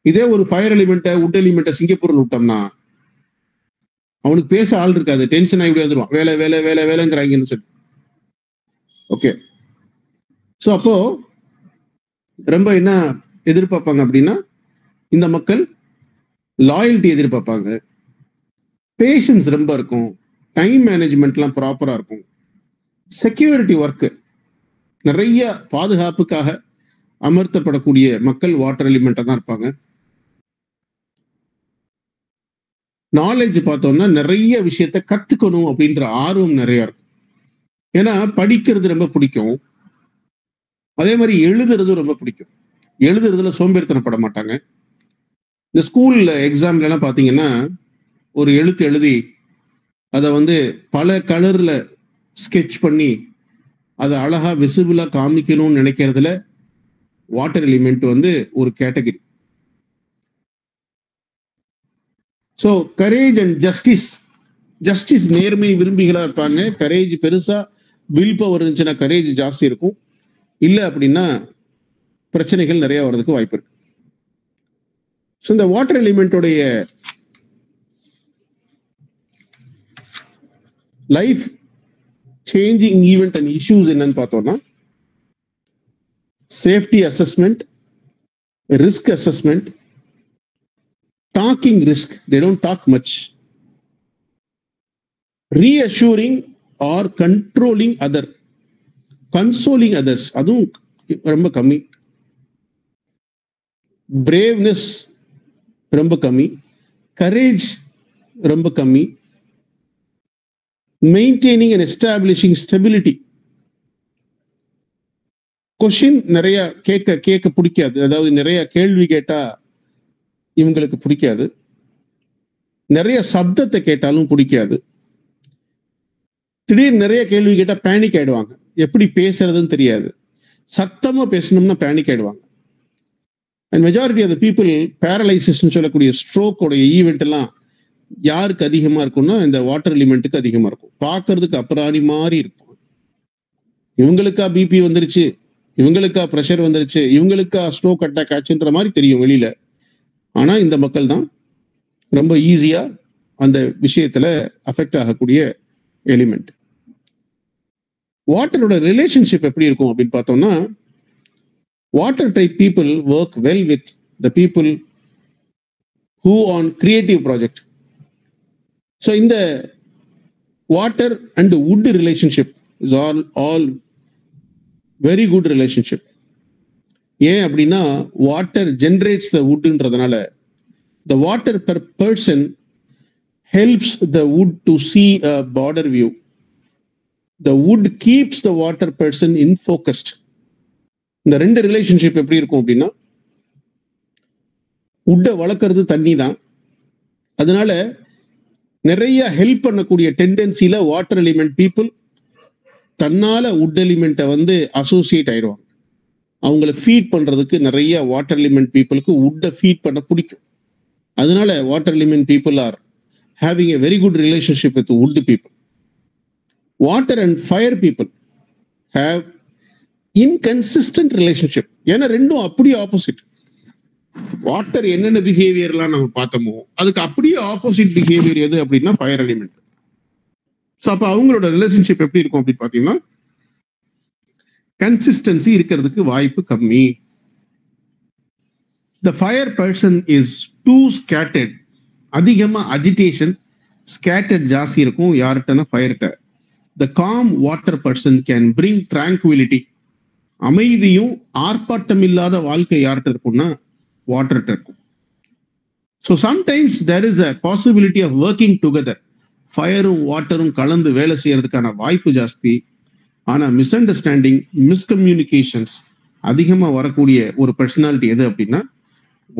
இதே ஒரு ஃபயர் எலிமெண்ட்டை வுட் எலிமெண்ட்டை சிங்கப்பூர்ல விட்டோம்னா அவனுக்கு பேச ஆள் இருக்காது, டென்ஷன் ஆகி வந்துருவான், வேலை வேலை வேலை வேலைங்கிறாங்கன்னு சொல்லி. ஓகே, ஸோ அப்போ ரொம்ப என்ன எதிர்பார்ப்பாங்க அப்படின்னா இந்த மக்கள் லாயல்ட்டி எதிர்பார்ப்பாங்க, பேஷன்ஸ் ரொம்ப இருக்கும், டைம் மேனேஜ்மெண்ட்லாம் ப்ராப்பரா இருக்கும், செக்யூரிட்டி ஒர்க்கு நிறைய பாதுகாப்புக்காக அமர்த்தப்படக்கூடிய மக்கள் வாட்டர் எலிமெண்ட்டா தான் இருப்பாங்க. நாலேஜ் பார்த்தோம்னா நிறைய விஷயத்த கத்துக்கணும் அப்படின்ற ஆர்வம் நிறைய இருக்கும். ஏன்னா படிக்கிறது ரொம்ப பிடிக்கும், அதே மாதிரி எழுதுறதும் ரொம்ப பிடிக்கும். எழுதுறதுல சோம்பேறித்தனப்பட மாட்டாங்க. இந்த ஸ்கூல்ல எக்ஸாம்ல எல்லாம் பாத்தீங்கன்னா ஒரு எழுத்து எழுதி அதை வந்து பல கலர்ல ஸ்கெட்ச் பண்ணி அதை அழகா விசிபிளா காமிக்கணும்னு நினைக்கிறதுல வாட்டர் எலிமெண்ட் வந்து ஒரு category. So courage and justice நேர்மை விரும்பிகளா இருப்பாங்க. கரேஜ் பெருசா வில் பவர் இருந்துச்சுன்னா கரேஜ் ஜாஸ்தி இருக்கும், இல்லை அப்படின்னா பிரச்சனைகள் நிறைய வர்றதுக்கு வாய்ப்பு இருக்கு. ஸோ இந்த வாட்டர் எலிமெண்டோடைய life changing event and issues என்னன்னு பார்த்தோம்னா safety assessment, risk assessment, talking risk, they don't talk much, reassuring or controlling consoling others அதுவும் ரொம்ப கம்மி, braveness ரொம்ப கம்மி, courage ரொம்ப கம்மி, maintaining and establishing stability. Question நிறைய கேட்க பிடிக்காது, அதாவது நிறைய கேள்வி கேட்டா இவங்களுக்கு பிடிக்காது, நிறைய சப்தத்தை கேட்டாலும் பிடிக்காது, திடீர்னு நிறைய கேள்வி கேட்டா பேனிக் ஆயிடுவாங்க, எப்படி பேசுறதுன்னு தெரியாது, சத்தமா பேசணும்னா பேனிக் ஆயிடுவாங்க. And majority of the people பேரலைசிஸ்ன்னு சொல்லக்கூடிய ஸ்ட்ரோக்கோட ஈவெண்ட் எல்லாம் யாருக்கு அதிகமா இருக்கும்னா இந்த வாட்டர் எலிமெண்ட்டுக்கு அதிகமா இருக்கும். பார்க்கறதுக்கு அப்புறாணி மாதிரி இருக்கும். இவங்களுக்கா பிபி வந்துருச்சு, இவங்களுக்கா ப்ரெஷர் வந்துருச்சு, இவங்களுக்கா ஸ்ட்ரோக் அட்டாக் ஆச்சுன்ற மாதிரி தெரியும் வெளியில. ஆனா இந்த மக்கள் தான் ரொம்ப ஈஸியா அந்த விஷயத்துல அஃபெக்ட் ஆகக்கூடிய எலிமெண்ட். வாட்டரோட ரிலேஷன்ஷிப் எப்படி இருக்கும் அப்படின்னு பார்த்தோம்னா, water type people work well with the people who on creative project. So இந்த water and wood relationship is all very good relationship. ஏன் அப்படின்னா வாட்டர் ஜென்ரேட்ஸ் த வுட்ன்றதுனால the water per person helps the wood to see a border view. The wood keeps the water person in focused. இந்த ரெண்டு relationship எப்படி இருக்கும் அப்படின்னா, வுட்டை வளர்க்கறது தண்ணி தான், அதனால நிறைய ஹெல்ப் பண்ணக்கூடிய டெண்டன்சில வாட்டர் எலிமெண்ட் பீப்புள் தன்னால வுட் எலிமெண்ட்டை வந்து அசோசியேட் ஆயிடுவாங்க. அவங்கள ஃபீட் பண்றதுக்கு நிறைய வாட்டர் எலிமெண்ட் பீப்புளுக்கு வுட்டை ஃபீட் பண்ண பிடிக்கும். அதனால water element people are having a very good relationship with would people. Water and fire people have inconsistent relationship. ஏன்னா ரெண்டும் அப்படியே ஆப்போசிட். வாட்டர் என்னென்ன பிஹேவியர்லாம் நம்ம பார்த்தோமோ அதுக்கு அப்படியே ஆப்போசிட் பிஹேவியர் எது அப்படின்னா ஃபயர் எலிமெண்ட். ஸோ அப்போ அவங்களோட ரிலேஷன்ஷிப் எப்படி இருக்கும் அப்படின்னு பார்த்தீங்கன்னா, கன்சிஸ்டன்சி இருக்கிறதுக்கு வாய்ப்பு கம்மி. The fire person is too scattered. அதிகமா அஜிடேஷன், ஸ்கேட்டர்ட் ஜாஸ்தி இருக்கும் யார்கிட்டனா ஃபயர்கிட்ட. The calm water person can bring tranquillity. அமைதியும் ஆர்ப்பாட்டம் இல்லாத வாழ்க்கை யார்கிட்ட இருக்கும்னா வாட்டர்கிட்ட இருக்கும். So sometimes there is a possibility of working together. ஃபயரும் வாட்டரும் கலந்து வேலை செய்யறதுக்கான வாய்ப்பு ஜாஸ்தி. ஆனால் மிஸ் அண்டர்ஸ்டாண்டிங், மிஸ்கம்யூனிகேஷன்ஸ் அதிகமாக வரக்கூடிய ஒரு பர்சனாலிட்டி எது அப்படின்னா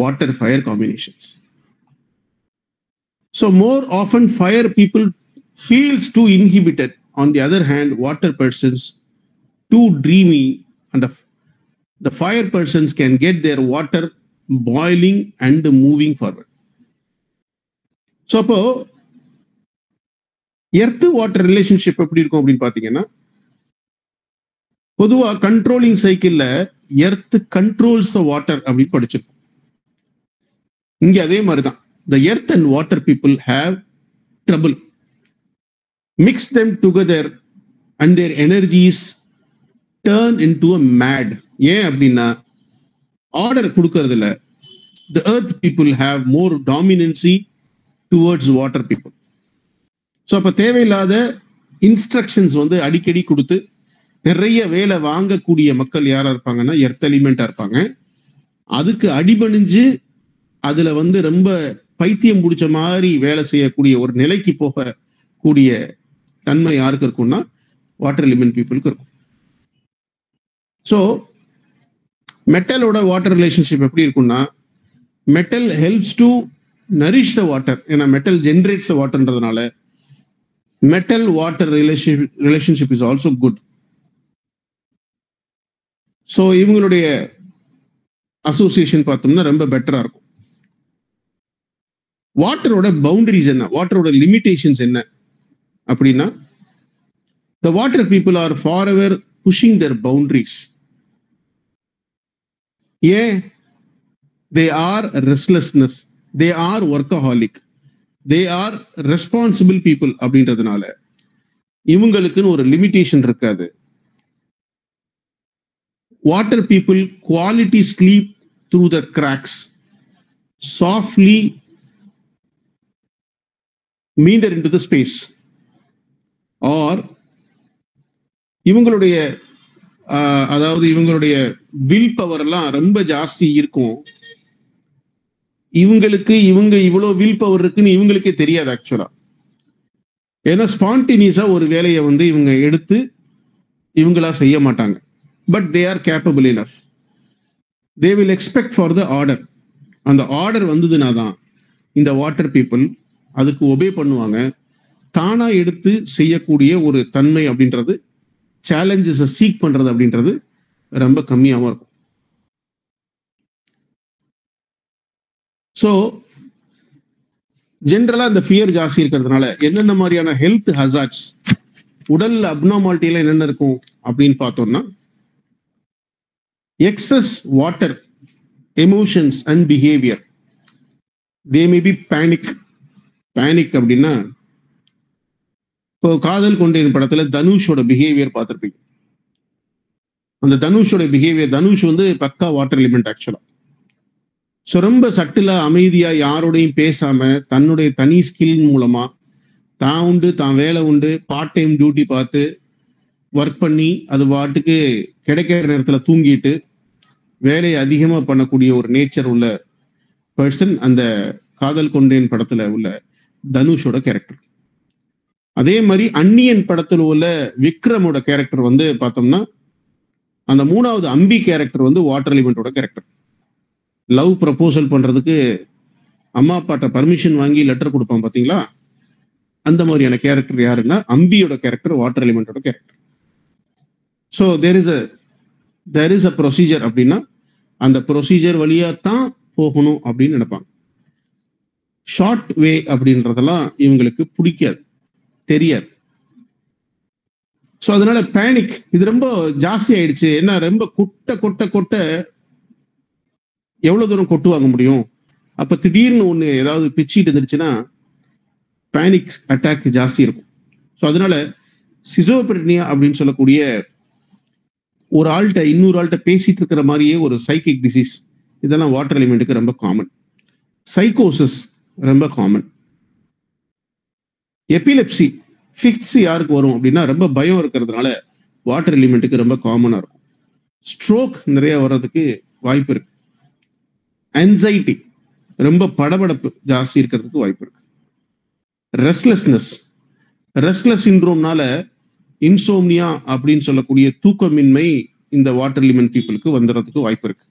water fire combinations. So more often fire people feels too inhibited. On the other hand water persons too dreamy, and the fire persons can get their water boiling and moving forward. So அப்போ earth water relationship எப்படி இருக்கும் அப்படின்னு பாத்தீங்கன்னா, பொதுவா controlling சைக்கிள்ல earth controls the water அப்படின்னு படிச்சிருக்கோம். இங்க அதே மாதிரிதான். The earth and water people have trouble. Mix them together and their energies turn into a mad. ஏன் அப்படின்னா ஆர்டர் கொடுக்கறது இல்ல, the earth people have more dominancy towards water people. So அப்போ தேவையில்லாத இன்ஸ்ட்ரக்ஷன்ஸ் வந்து அடிக்கடி கொடுத்து நிறைய வேலை வாங்கக்கூடிய மக்கள் யாரா இருப்பாங்கன்னா எர்த் எலிமெண்டா இருப்பாங்க. அதுக்கு அடிபணிஞ்சு அதுல வந்து ரொம்ப பைத்தியம் பிடிச்ச மாதிரி வேலை செய்யக்கூடிய ஒரு நிலைக்கு போகக்கூடிய தன்மை யாருக்கு இருக்கும்னா வாட்டர் எலிமெண்ட் பீப்புளுக்கு இருக்கும். ஸோ மெட்டலோட வாட்டர் ரிலேஷன்ஷிப் எப்படி இருக்கும்னா, metal helps to nourish the water. ஏன்னா மெட்டல் ஜென்ரேட்ஸ் த வாட்டர்ன்றதுனால metal water relationship is also good. So இவங்களுடைய அசோசியேஷன் பார்த்தோம்னா ரொம்ப பெட்டரா இருக்கும். வாட்டரோட பவுண்டரிஸ் என்ன, வாட்டரோட லிமிடேஷன்ஸ் என்ன அப்படின்னா, the water people are forever pushing their boundaries. Yeah, they are restlessness, they are workaholic, they are responsible people அப்படின்றதுனால இவங்களுக்குன்னு ஒரு லிமிடேஷன் இருக்காது. Water people quality sleep through the cracks, softly meander into the space. Or இவங்களுடைய அதாவது இவங்களுடைய will power எல்லாம் ரொம்ப ஜாஸ்தி இருக்கும். இவங்களுக்கு இவங்க இவ்வளோ வில் பவர் இருக்குன்னு இவங்களுக்கே தெரியாது ஆக்சுவலா. ஏன்னா ஸ்பான்டினியஸா ஒரு வேலையை வந்து இவங்க எடுத்து இவங்களா செய்ய மாட்டாங்க. But they are capable enough. They will expect for the order. அந்த ஆர்டர் வந்ததுனா தான் இந்த வாட்டர் பீப்புள் அதுக்கு ஒபே பண்ணுவாங்க. தானா எடுத்து செய்யக்கூடிய ஒரு தன்மை அப்படின்றது, சேலஞ்சஸை சீக் பண்றது அப்படின்றது ரொம்ப கம்மியாகவும் இருக்கும். ஸோ ஜென்ரலா இந்த ஃபியர் ஜாஸ்தி இருக்கிறதுனால என்னென்ன மாதிரியான ஹெல்த் ஹசார்ட்ஸ், உடல் அப்நார்மாலிட்டியில என்னென்ன இருக்கும் அப்படின்னு பார்த்தோம்னா, excess water, emotions and behaviour. They may be panic. Panic அப்படின்னா, இப்போ காதல் கொண்டேன் படத்துல தனுஷோட பிஹேவியர் பார்த்துருப்பீங்க. அந்த தனுஷோட பிஹேவியர், தனுஷ் வந்து பக்கா வாட்டர் எலிமெண்ட் ஆக்சுவலா. ஸோ ரொம்ப சட்டிலா அமைதியா யாரோடையும் பேசாம தன்னுடைய தனி ஸ்கில் மூலமா தான் உண்டு தான் வேலை உண்டு பார்ட் டைம் டியூட்டி பார்த்து ஒர்க் பண்ணி அது பாட்டுக்கு கிடைக்கிற நேரத்தில் தூங்கிட்டு வேலையை அதிகமாக பண்ணக்கூடிய ஒரு நேச்சர் உள்ள பர்சன் அந்த காதல் கொண்டேன் படத்துல உள்ள தனுஷோட கேரக்டர். அதே மாதிரி அந்நியன் படத்துல உள்ள விக்ரமோட கேரக்டர் வந்து பார்த்தோம்னா, அந்த மூணாவது அம்பி கேரக்டர் வந்து வாட்டர் எலிமெண்டோட கேரக்டர். லவ் ப்ரப்போசல் பண்றதுக்கு அம்மா அப்பாட்ட பர்மிஷன் வாங்கி லெட்டர் கொடுப்பான் பாத்தீங்களா, அந்த மாதிரியான கேரக்டர் யாருன்னா அம்பியோட கேரக்டர் வாட்டர் எலிமெண்டோட character. So there is a procedure அப்படின்னா அந்த ப்ரொசீஜர் வழியா தான் போகணும் அப்படின்னு நினைப்பாங்க. ஷார்ட் வே அப்படின்றதெல்லாம் இவங்களுக்கு பிடிக்காது, தெரியாது. ஸோ அதனால பேனிக் இது ரொம்ப ஜாஸ்தி ஆயிடுச்சு. என்ன ரொம்ப கொட்ட கொட்ட கொட்ட எவ்வளவு தூரம் கொட்டு வாங்க முடியும்? அப்ப திடீர்னு ஒண்ணு ஏதாவது பிச்சிட்டு இருந்துச்சுன்னா பேனிக் அட்டாக் ஜாஸ்தி இருக்கும். ஸோ அதனால சிசோபிரினியா அப்படின்னு சொல்லக்கூடிய ஒரு ஆள்கிட்ட இன்னொரு ஆள்கிட்ட பேசிட்டு இருக்கிற மாதிரியே ஒரு சைக்கிக் டிசீஸ், இதெல்லாம் வாட்டர் எலிமெண்ட்டுக்கு ரொம்ப காமன். சைக்கோசிஸ் ரொம்ப காமன். எபிலெப்சி ஃபிக்ஸ் யாருக்கு வரும் அப்படின்னா ரொம்ப பயம் இருக்கிறதுனால வாட்டர் எலிமெண்ட்டுக்கு ரொம்ப காமனா இருக்கும். ஸ்ட்ரோக் நிறைய வர்றதுக்கு வாய்ப்பு இருக்கு. ஆன்சைட்டி, ரொம்ப படபடப்பு ஜாஸ்தி இருக்கிறதுக்கு வாய்ப்பு இருக்கு. ரெஸ்ட்லெஸ் சிண்ட்ரோம்னால இன்சோம்னியா அப்படின்னு சொல்லக்கூடிய தூக்கமின்மை இந்த வாட்டர் எலிமெண்ட் பீப்புளுக்கு வந்துடுறதுக்கு வாய்ப்பு இருக்கு.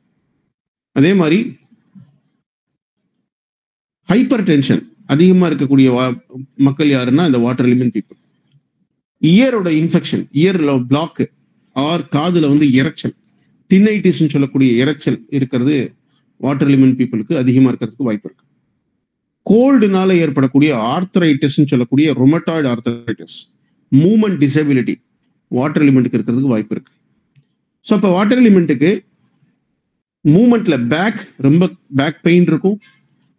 அதே மாதிரி ஹைப்பர் டென்ஷன் அதிகமா இருக்கக்கூடிய மக்கள் யாருன்னா இந்த வாட்டர் எலிமெண்ட் பீப்புள். இயரோட இன்ஃபெக்ஷன், இயர்ல பிளாக் ஆர் காதுல வந்து இரைச்சல், டினைட்டிஸ் சொல்லக்கூடிய இரைச்சல் இருக்கிறது வாட்டர் எலிமெண்ட் பீப்புளுக்கு அதிகமா இருக்கிறதுக்கு வாய்ப்பு இருக்கு. கோல்டுனால ஏற்படக்கூடிய ஆர்த்தரைட்டிஸ் சொல்லக்கூடிய rheumatoid arthritis, movement disability water எலிமெண்ட்டுக்கு இருக்கிறதுக்கு வாய்ப்பு இருக்கு. ஸோ அப்போ வாட்டர் எலிமெண்ட்டுக்கு மூமெண்ட்ல ரொம்ப பேக் பெயின் இருக்கும்.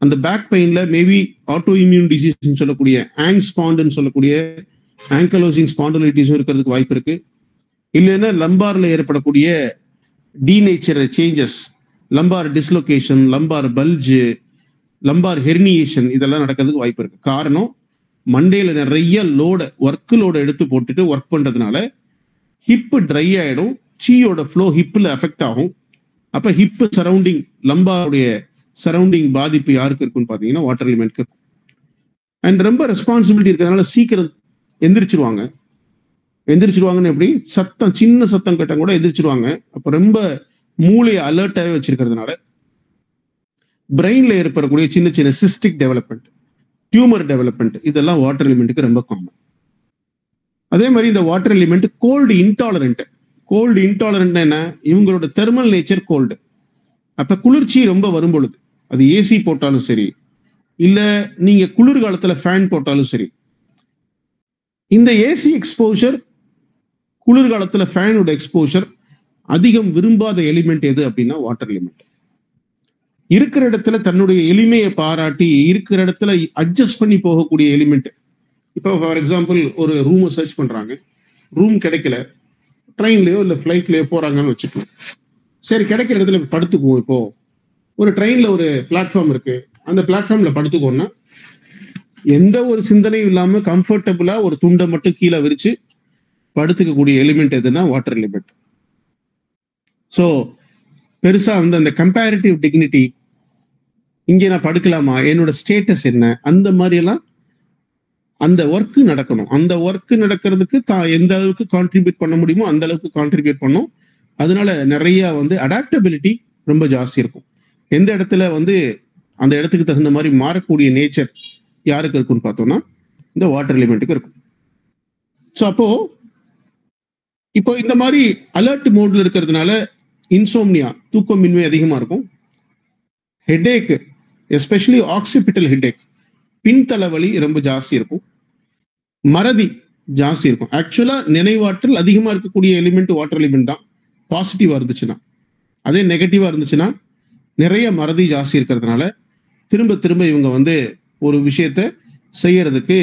அந்த பேக் பெயின்ல மேபி ஆட்டோ இம்யூன் டிசீஸ் சொல்லக்கூடிய ஆங்ஸ்பாண்ட்னு சொல்லக்கூடிய ஆங்கலோசிங் ஸ்பாண்டிலைட்டிஸும் இருக்கிறதுக்கு வாய்ப்பு இருக்கு. இல்லைன்னா லம்பார்ல ஏற்படக்கூடிய denature changes, lumbar dislocation, lumbar bulge, lumbar herniation இதெல்லாம் நடக்கிறதுக்கு வாய்ப்பு இருக்கு. காரணம் மண்டேல நிறைய ஒர்க் லோட எடுத்து போட்டுட்டு ஒர்க் பண்றதுனால ஹிப்பு ட்ரை ஆயிடும், சீயோட ஃப்ளோ ஹிப்பில் எஃபெக்ட் ஆகும். அப்ப ஹிப்பு சரௌண்டிங், லம்பாருடைய சரௌண்டிங் பாதிப்பு யாருக்கு இருக்குன்னு பார்த்தீங்கன்னா வாட்டர் எலிமெண்ட்க்கு இருக்கும். அண்ட் ரொம்ப ரெஸ்பான்சிபிலிட்டி இருக்கிறதுனால சீக்கிரம் எந்திரிச்சிருவாங்கன்னு எப்படி, சத்தம் சின்ன சத்தம் கேட்டால் கூட எந்திரிச்சிருவாங்க. அப்போ ரொம்ப மூளையை அலர்ட்டாகவே வச்சிருக்கிறதுனால பிரெயின்ல ஏற்படக்கூடிய சின்ன சின்ன சிஸ்டிக் டெவலப்மெண்ட், டியூமர் டெவலப்மெண்ட் இதெல்லாம் வாட்டர் எலிமெண்ட்டுக்கு ரொம்ப காமன். அதே மாதிரி இந்த water element cold intolerant. Cold intolerant என்ன, இவங்களோட தெர்மல் நேச்சர் கோல்டு. அப்ப குளிர்ச்சி ரொம்ப வரும் பொழுது அது ஏசி போட்டாலும் சரி, இல்ல நீங்க குளிர்காலத்துல ஃபேன் போட்டாலும் சரி, இந்த ஏசி எக்ஸ்போஷர், குளிர்காலத்துல ஃபேனோட எக்ஸ்போஷர் அதிகம் விரும்பாத எலிமெண்ட் எது அப்படின்னா வாட்டர் எலிமெண்ட். இருக்கிற இடத்துல தன்னுடைய எளிமையை பாராட்டி இருக்கிற இடத்துல அட்ஜஸ்ட் பண்ணி போகக்கூடிய எலிமெண்ட். இப்போ ஃபார் எக்ஸாம்பிள் ஒரு ரூமை சர்ச் பண்றாங்க, ரூம் கிடைக்கல, ட்ரெயின்லயோ இல்லை ஃப்ளைட்லயோ போறாங்கன்னு வச்சுக்கோங்க. சரி, கிடைக்கிற இடத்துல படுத்துக்குவோம். இப்போ ஒரு ட்ரெயின்ல ஒரு பிளாட்ஃபார்ம் இருக்கு, அந்த பிளாட்ஃபார்ம்ல படுத்துக்கோன்னா எந்த ஒரு சிந்தனையும் இல்லாம கம்ஃபர்டபுளா ஒரு துண்டை மட்டும் கீழே விரிச்சு படுத்துக்கக்கூடிய எலிமெண்ட் எதுன்னா வாட்டர் எலிமெண்ட். ஸோ பெருசா வந்து அந்த கம்பேரிட்டிவ் டிக்னிட்டி, இங்கே நான் படுக்கலாமா, என்னோட ஸ்டேட்டஸ் என்ன, அந்த மாதிரி எல்லாம் அந்த ஒர்க்கு நடக்கணும். அந்த ஒர்க்கு நடக்கிறதுக்கு எந்த அளவுக்கு கான்ட்ரிபியூட் பண்ண முடியுமோ அந்த அளவுக்கு கான்ட்ரிபியூட் பண்ணும். அதனால நிறைய வந்து அடாப்டபிலிட்டி ரொம்ப ஜாஸ்தி இருக்கும். எந்த இடத்துல வந்து அந்த இடத்துக்கு தகுந்த மாதிரி மாறக்கூடிய நேச்சர் யாருக்கு இருக்குன்னு பார்த்தோம்னா இந்த வாட்டர் எலிமெண்ட்டுக்கு இருக்கும். ஸோ இப்போ இந்த மாதிரி அலர்ட் மோட்ல இருக்கிறதுனால இன்சோம்னியா, தூக்கமின்மை அதிகமா இருக்கும். ஹெட்டேக், எஸ்பெஷலி ஆக்சிபிட்டல் ஹெட்டேக், பின்தலைவலி ரொம்ப ஜாஸ்தி இருக்கும். மறதி ஜாஸ்தி இருக்கும். ஆக்சுவலா நினைவாற்றல் அதிகமா இருக்கக்கூடிய எலிமெண்ட் வாட்டர் எலிமெண்ட் தான், பாசிட்டிவா இருந்துச்சுன்னா. அதே நெகட்டிவா இருந்துச்சுன்னா நிறைய மறதி ஜாஸ்தி இருக்கிறதுனால திரும்ப திரும்ப இவங்க வந்து ஒரு விஷயத்த செய்யறதுக்கு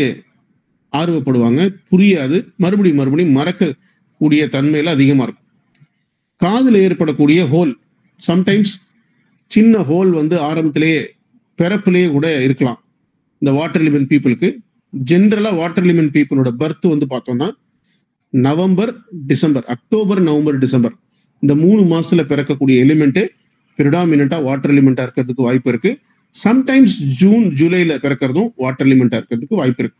ஆர்வப்படுவாங்க, புரியாது, மறுபடியும் மறக்கக்கூடிய தன்மையில அதிகமா இருக்கும். காதுல ஏற்படக்கூடிய ஹோல், சம்டைம்ஸ் சின்ன ஹோல் வந்து ஆரம்பத்திலேயே பிறப்பிலேயே கூட இருக்கலாம். இந்த வாட்டர் எலிமெண்ட் பீப்புளுக்கு ஜென்ரலா வாட்டர் எலிமெண்ட் பீப்புளோட பர்த் வந்து பார்த்தோம்னா November, December, October, November, December இந்த 3 மாசத்துல பிறக்கக்கூடிய எலிமெண்ட் பிரிடாமினா வாட்டர் எலிமெண்டா இருக்கிறதுக்கு வாய்ப்பு இருக்கு. சம்டைம்ஸ் ஜூன், ஜூலைல பிறக்கிறதும் வாட்டர் எலிமெண்டா இருக்கிறதுக்கு வாய்ப்பு இருக்கு.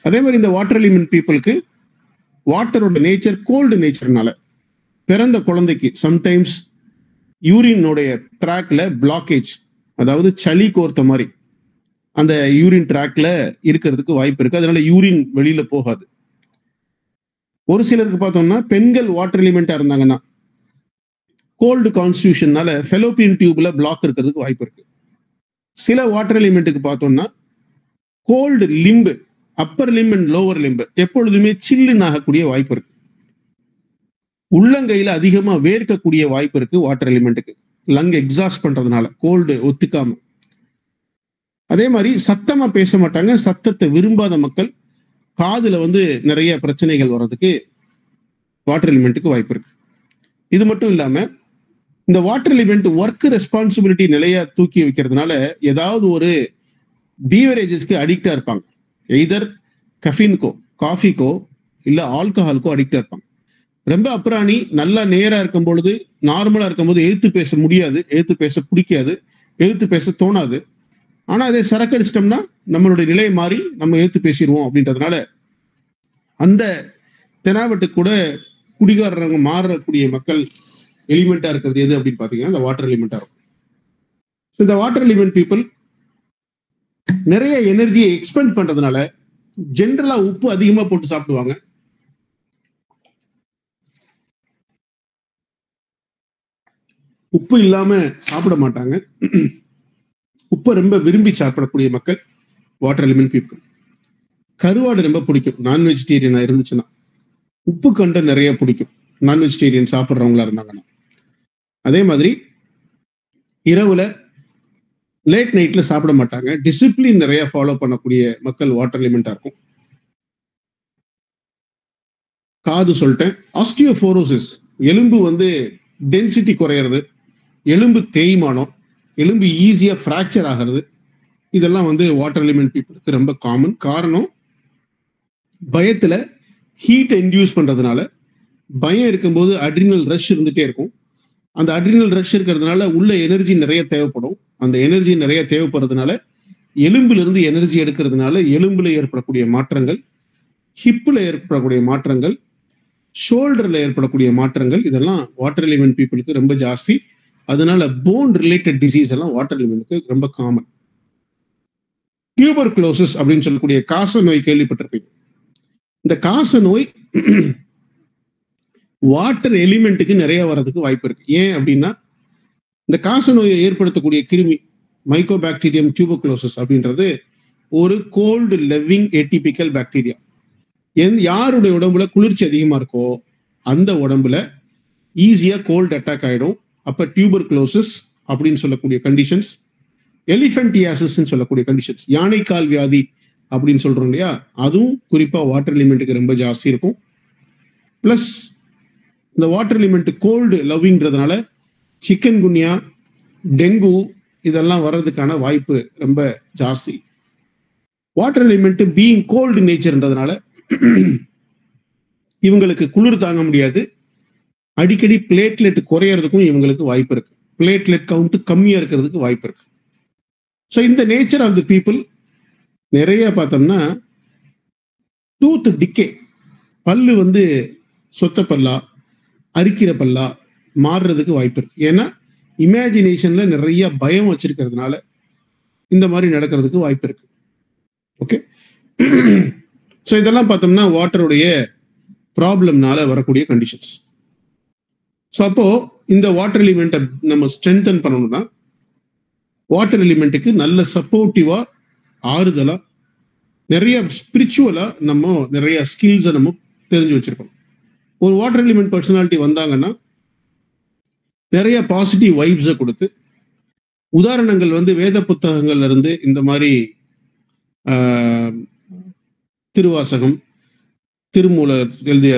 அதே மாதிரி இந்த வாட்டர் எலிமெண்ட் பீப்புளுக்கு வாட்டரோட நேச்சர் கோல்டு நேச்சர்னால பிறந்த குழந்தைக்கு சம்டைம்ஸ் யூரினோடைய ட்ராக்ல பிளாக்கேஜ், அதாவது சளி கோர்த்த மாதிரி அந்த யூரின் ட்ராக்ல இருக்கிறதுக்கு வாய்ப்பு இருக்கு. அதனால யூரின் வெளியில போகாது. ஒரு சிலருக்கு பார்த்தோம்னா பெண்கள் வாட்டர் எலிமெண்டா இருந்தாங்கன்னா கோல்டு கான்ஸ்டியூஷன்னால ஃபெலோப்பியன் டியூப்ல பிளாக் இருக்கிறதுக்கு வாய்ப்பு இருக்கு. சில வாட்டர் எலிமெண்ட்டுக்கு பார்த்தோம்னா cold limb, upper limb and lower limb எப்பொழுதுமே சில்லுன்னு ஆகக்கூடிய வாய்ப்பு இருக்கு. உள்ளங்கையில அதிகமா வேர்க்கக்கூடிய வாய்ப்பு இருக்கு வாட்டர் எலிமெண்ட்டுக்கு, லங் எக்ஸாஸ்ட் பண்றதுனால, கோல்டு ஒத்துக்காம. அதே மாதிரி சத்தமா பேச மாட்டாங்க, சத்தத்தை விரும்பாத மக்கள், காதுல வந்து நிறைய பிரச்சனைகள் வர்றதுக்கு வாட்டர் எலிமெண்ட்டுக்கு வாய்ப்பு இருக்கு. இது மட்டும் இல்லாம இந்த வாட்டர் எலிமெண்ட் ஒர்க் ரெஸ்பான்சிபிலிட்டி நிலையா தூக்கி வைக்கிறதுனால ஏதாவது ஒரு பீவரேஜஸ்க்கு அடிக்டா இருப்பாங்க. எய்தர் கஃபீனுக்கோ, காஃபிக்கோ இல்ல ஆல்கஹாலுக்கோ அடிக்டா இருப்பாங்க. ரொம்ப அப்புறாணி, நல்லா நேரா இருக்கும் பொழுது, நார்மலா இருக்கும்போது எழுத்து பேச முடியாது, எழுத்து பேச பிடிக்காது, எழுத்து பேச தோணாது. ஆனா அதே சரக்கு அடிச்சிட்டோம்னா நம்மளுடைய நிலை மாறி நம்ம எழுத்து பேசிடுவோம் அப்படின்றதுனால அந்த தெனாவட்டு கூட குடிகாரங்க மாறக்கூடிய மக்கள் எலிமெண்டா இருக்கிறது எது அப்படின்னு பாத்தீங்கன்னா இந்த வாட்டர் எலிமெண்டா இருக்கும். இந்த வாட்டர் எலிமெண்ட் பீப்புள் நிறைய எனர்ஜியை எக்ஸ்பெண்ட் பண்றதுனால ஜென்ரலா உப்பு அதிகமா போட்டு சாப்பிடுவாங்க. உப்பு இல்லாம சாப்பிட மாட்டாங்க. உப்பை ரொம்ப விரும்பி சாப்பிடக்கூடிய மக்கள் வாட்டர் எலிமெண்ட் பீப்புள். கருவாடு ரொம்ப பிடிக்கும் நான் வெஜிடேரியனா இருந்துச்சுன்னா, உப்பு கண்டம் நிறைய பிடிக்கும் நான் வெஜிடேரியன் சாப்பிட்றவங்களா இருந்தாங்கன்னா. அதே மாதிரி இரவுல லேட் நைட்ல சாப்பிட மாட்டாங்க, டிசிப்ளின் நிறைய ஃபாலோ பண்ணக்கூடிய மக்கள் வாட்டர் எலிமெண்டா இருக்கும். காது சொல்லிட்டேன். ஆஸ்டியோபோரோசிஸ், எலும்பு வந்து டென்சிட்டி குறையிறது, எலும்பு தேய்மானம், எலும்பு ஈஸியா ஃப்ராக்சர் ஆகிறது, இதெல்லாம் வந்து வாட்டர் எலிமெண்ட் பீப்புளுக்கு ரொம்ப காமன். காரணம், பயத்துல ஹீட்டை இன்டியூஸ் பண்றதுனால, பயம் இருக்கும்போது அட்ரினல் ரஷ் இருந்துட்டே இருக்கும். அந்த அட்ரினல் ரஷ் இருக்கிறதுனால உள்ள எனர்ஜி நிறைய தேவைப்படும். அந்த எனர்ஜி நிறைய தேவைப்படுறதுனால எலும்புல இருந்து எனர்ஜி எடுக்கிறதுனால எலும்புல ஏற்படக்கூடிய மாற்றங்கள், ஹிப்ல ஏற்படக்கூடிய மாற்றங்கள், ஷோல்டர்ல ஏற்படக்கூடிய மாற்றங்கள், இதெல்லாம் வாட்டர் எலிமெண்ட் பீப்புளுக்கு ரொம்ப ஜாஸ்தி. அதனால போன் ரிலேட்டட் டிசீஸ் எல்லாம் வாட்டர் எலிமெண்ட்டுக்கு ரொம்ப காமன். டியூபர்குலோசிஸ் அப்படின்னு சொல்லக்கூடிய காச நோய் கேள்விப்பட்டிருப்பீங்க. இந்த காச நோய் வாட்டர் எலிமெண்ட்டுக்கு நிறைய வர்றதுக்கு வாய்ப்பு இருக்கு. ஏன் அப்படின்னா, இந்த காச நோயை ஏற்படுத்தக்கூடிய கிருமி மைக்கோபாக்டீரியம் டியூபர்குலோசிஸ் அப்படின்றது ஒரு கோல்டு லெவிங் ஏடிபிக்கல் பாக்டீரியா. யாருடைய உடம்புல குளிர்ச்சி அதிகமா இருக்கோ அந்த உடம்புல ஈஸியா கோல்டு அட்டாக் ஆயிடும். அப்ப டியூபர்குலோசிஸ் அப்படின்னு சொல்லக்கூடிய கண்டிஷன்ஸ், எலிஃபென்டியாசிஸ் சொல்லக்கூடிய கண்டிஷன்ஸ், யானைக்கால் வியாதி அப்படின்னு சொல்றோம் இல்லையா, அதுவும் குறிப்பா வாட்டர் எலிமெண்ட்டுக்கு ரொம்ப ஜாஸ்தி இருக்கும். பிளஸ் இந்த வாட்டர் எலிமெண்ட் கோல்டு லவ்விங்கிறதுனால சிக்கன் குன்யா, டெங்கு இதெல்லாம் வர்றதுக்கான வாய்ப்பு ரொம்ப ஜாஸ்தி. வாட்டர் எலிமெண்ட் பீயிங் கோல்டு நேச்சர்ன்றதுனால இவங்களுக்கு குளிர் தாங்க முடியாது. அடிக்கடி பிளேட்லெட் குறையறதுக்கும் இவங்களுக்கு வாய்ப்பு இருக்கு. பிளேட்லெட் கவுண்ட் கம்மியா இருக்கிறதுக்கு வாய்ப்பு இருக்கு. ஸோ இந்த நேச்சர் ஆஃப் தி பீப்புள் நிறைய பார்த்தோம்னா டூத் டிக்கே, பல்லு வந்து சொத்த பல்லா, அரிக்கிற பல்லா மாறுறதுக்கு வாய்ப்பு இருக்கு. ஏன்னா இமேஜினேஷன்ல நிறைய பயம் வச்சிருக்கிறதுனால இந்த மாதிரி நடக்கிறதுக்கு வாய்ப்பு இருக்கு. ஓகே, ஸோ இதெல்லாம் பார்த்தோம்னா வாட்டருடைய ப்ராப்ளம்னால வரக்கூடிய கண்டிஷன்ஸ். ஸோ அப்போ இந்த வாட்டர் எலிமெண்ட்டை நம்ம ஸ்ட்ரென்தன் பண்ணணும்னா வாட்டர் எலிமெண்ட்டுக்கு நல்ல சப்போர்ட்டிவா, ஆறுதலா, நிறைய ஸ்பிரிச்சுவலா நம்ம நிறைய ஸ்கில்ஸை நம்ம தெரிஞ்சு வச்சிருக்கோம். ஒரு வாட்டர் எலிமெண்ட் பர்சனாலிட்டி வந்தாங்கன்னா நிறைய பாசிட்டிவ் வைப்ஸை கொடுத்து, உதாரணங்கள் வந்து வேத புத்தகங்கள்ல இருந்து இந்த மாதிரி திருவாசகம், திருமூலர் எழுதிய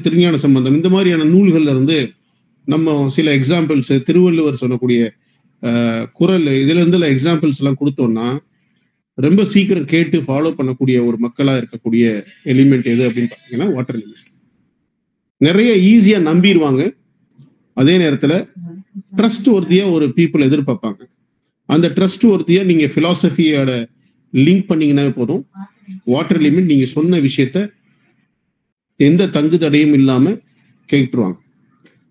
திருஞான சம்பந்தம், இந்த மாதிரியான நூல்கள்ல இருந்து நம்ம சில எக்ஸாம்பிள்ஸ், திருவள்ளுவர் சொல்லக்கூடிய குறள், இதுல இருந்து எக்ஸாம்பிள்ஸ் எல்லாம் கொடுத்தோம்னா ரொம்ப சீக்கிரம் கேட்டு ஃபாலோ பண்ணக்கூடிய ஒரு மக்களா இருக்கக்கூடிய எலிமெண்ட் எது அப்படின்னு பார்த்தீங்கன்னா வாட்டர் எலிமெண்ட். நிறைய ஈஸியா நம்பிடுவாங்க. அதே நேரத்துல ட்ரஸ்ட் ஒர்த்தியா ஒரு பீப்புள் எதிர்பார்ப்பாங்க. அந்த ட்ரஸ்ட் ஒர்த்தியா நீங்க பிலாசபியோட லிங்க் பண்ணீங்கன்னா போதும், வாட்டர் எலிமெண்ட் நீங்க சொன்ன விஷயத்த எந்த தங்கு தடையும் இல்லாம கேட்டுருவாங்க.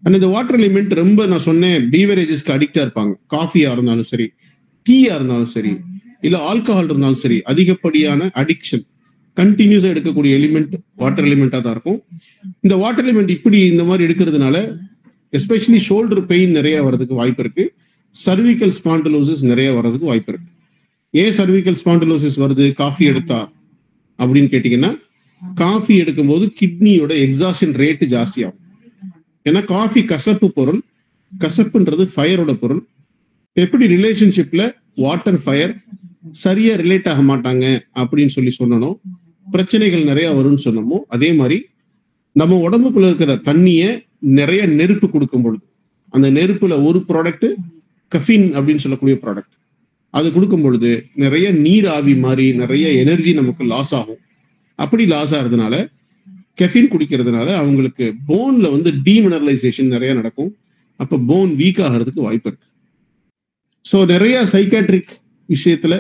அண்ட் இந்த வாட்டர் எலிமெண்ட் ரொம்ப, நான் சொன்னேன், பீவரேஜஸ்க்கு அடிக்டா இருப்பாங்க. காஃபியா இருந்தாலும் சரி, டீயா இருந்தாலும் சரி, இல்ல ஆல்கஹால் இருந்தாலும் சரி, அதிகப்படியான அடிக்ஷன் கண்டினியூஸா எடுக்கக்கூடிய எலிமெண்ட் வாட்டர் எலிமெண்டா தான் இருக்கும். இந்த வாட்டர் எலிமெண்ட் இப்படி இந்த மாதிரி எடுக்கிறதுனால எஸ்பெஷலி ஷோல்டர் பெயின் நிறைய வர்றதுக்கு வாய்ப்பு இருக்கு. சர்விக்கல் ஸ்பாண்டிலோசிஸ் நிறைய வர்றதுக்கு வாய்ப்பு இருக்கு. ஏன் சர்விக்கல் ஸ்பாண்டிலோசிஸ் வருது காஃபி எடுத்தா அப்படின்னு கேட்டீங்கன்னா, காஃபி எடுக்கும்போது கிட்னியோட எக்ஸாஷன் ரேட்டு ஜாஸ்தி ஆகும். ஏன்னா காஃபி கசப்பு பொருள், கசப்புன்றது ஃபயரோட பொருள். எப்படி ரிலேஷன்ஷிப்ல வாட்டர் ஃபயர் சரியா ரிலேட் ஆக மாட்டாங்க அப்படின்னு சொல்லி சொன்னோம், பிரச்சனைகள் நிறைய வரும்னு சொன்னோமோ, அதே மாதிரி நம்ம உடம்புக்குள்ள இருக்கிற தண்ணிய நிறைய நெருப்பு கொடுக்கும் பொழுது, அந்த நெருப்புல ஒரு ப்ராடக்ட் கஃபீன் அப்படின்னு சொல்லக்கூடிய ப்ராடக்ட், அது கொடுக்கும் பொழுது நிறைய நீர் ஆவி மாதிரி நிறைய எனர்ஜி நமக்கு லாஸ் ஆகும். அப்படி லாஸ் ஆகிறதுனால, கெஃபின் குடிக்கிறதுனால அவங்களுக்கு போன்ல வந்து டீமினரலைசேஷன் நிறைய நடக்கும். அப்ப போன் வீக் ஆகிறதுக்கு வாய்ப்பு இருக்கு. ஸோ நிறைய சைக்காட்ரிக் விஷயத்துல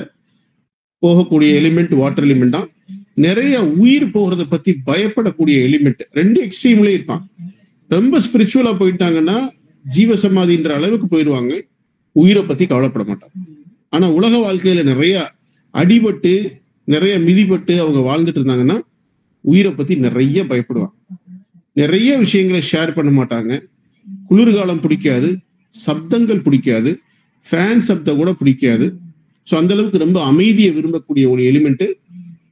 போகக்கூடிய எலிமெண்ட் வாட்டர் எலிமெண்ட் தான். நிறைய உயிர் போகிறத பத்தி பயப்படக்கூடிய எலிமெண்ட் ரெண்டு எக்ஸ்ட்ரீம்லயே இருப்பான். ரொம்ப ஸ்பிரிச்சுவலா போயிட்டாங்கன்னா ஜீவசமாதின்ற அளவுக்கு போயிடுவாங்க, உயிரை பத்தி கவலைப்பட மாட்டாங்க. ஆனா உலக வாழ்க்கையில நிறைய அடிபட்டு நிறைய மிதிப்பட்டு அவங்க வாழ்ந்துட்டு இருந்தாங்கன்னா உயிரை பத்தி நிறைய பயப்படுவாங்க. நிறைய விஷயங்களை ஷேர் பண்ண மாட்டாங்க. குளிர்காலம் பிடிக்காது, சப்தங்கள் பிடிக்காது, ஃபேன் சப்தம் கூட பிடிக்காது. ஸோ அந்த அளவுக்கு ரொம்ப அமைதியை விரும்பக்கூடிய ஒரு எலிமெண்ட்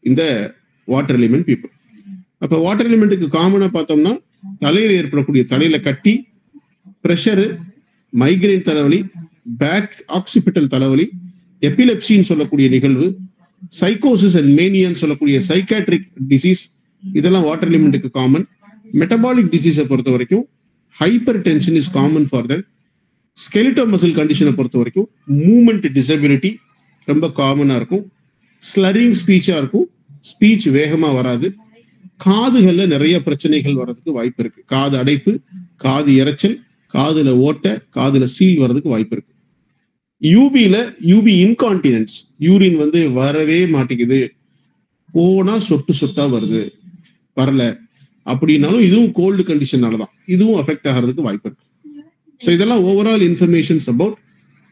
இந்த வாட்டர் எலிமெண்ட் பீப்புள். அப்ப வாட்டர் எலிமெண்ட்டுக்கு காமனா பார்த்தோம்னா தலையில ஏற்படக்கூடிய தலையில கட்டி, பிரஷரு, மைக்ரைன் தலைவலி, பேக் ஆக்சிபிட்டல் தலைவலி, எபிலெப்சின்னு சொல்லக்கூடிய நிகழ்வு, சைக்கோசிஸ் அண்ட் மேனியன்னு சொல்லக்கூடிய சைக்காட்ரிக் டிசீஸ், இதெல்லாம் வாட்டர் எலிமெண்ட்டுக்கு காமன். மெட்டபாலிக் டிசீஸை பொறுத்த வரைக்கும் hypertension is common for that. Skeletal muscle கண்டிஷனை பொறுத்த வரைக்கும் மூமெண்ட் டிசபிலிட்டி ரொம்ப காமனா இருக்கும். ஸ்லரிங் ஸ்பீச்சா இருக்கும், ஸ்பீச் வேகமா வராது. காதுகள்ல நிறைய பிரச்சனைகள் வர்றதுக்கு வாய்ப்பு இருக்கு. காது அடைப்பு, காது இரைச்சல், காதுல ஓட்ட, காதுல சீல் வர்றதுக்கு வாய்ப்பு இருக்கு. யூபி இன்கான்டினன்ஸ், யூரின் வந்து வரவே மாட்டேங்குது, போனா சொட்டு சொட்டா வருது, வரல அப்படின்னாலும் இதுவும் கோல்டு கண்டிஷனாலதான், இதுவும் அஃபெக்ட் ஆகிறதுக்கு வாய்ப்பு இருக்கு. ஸோ இதெல்லாம் overall informations about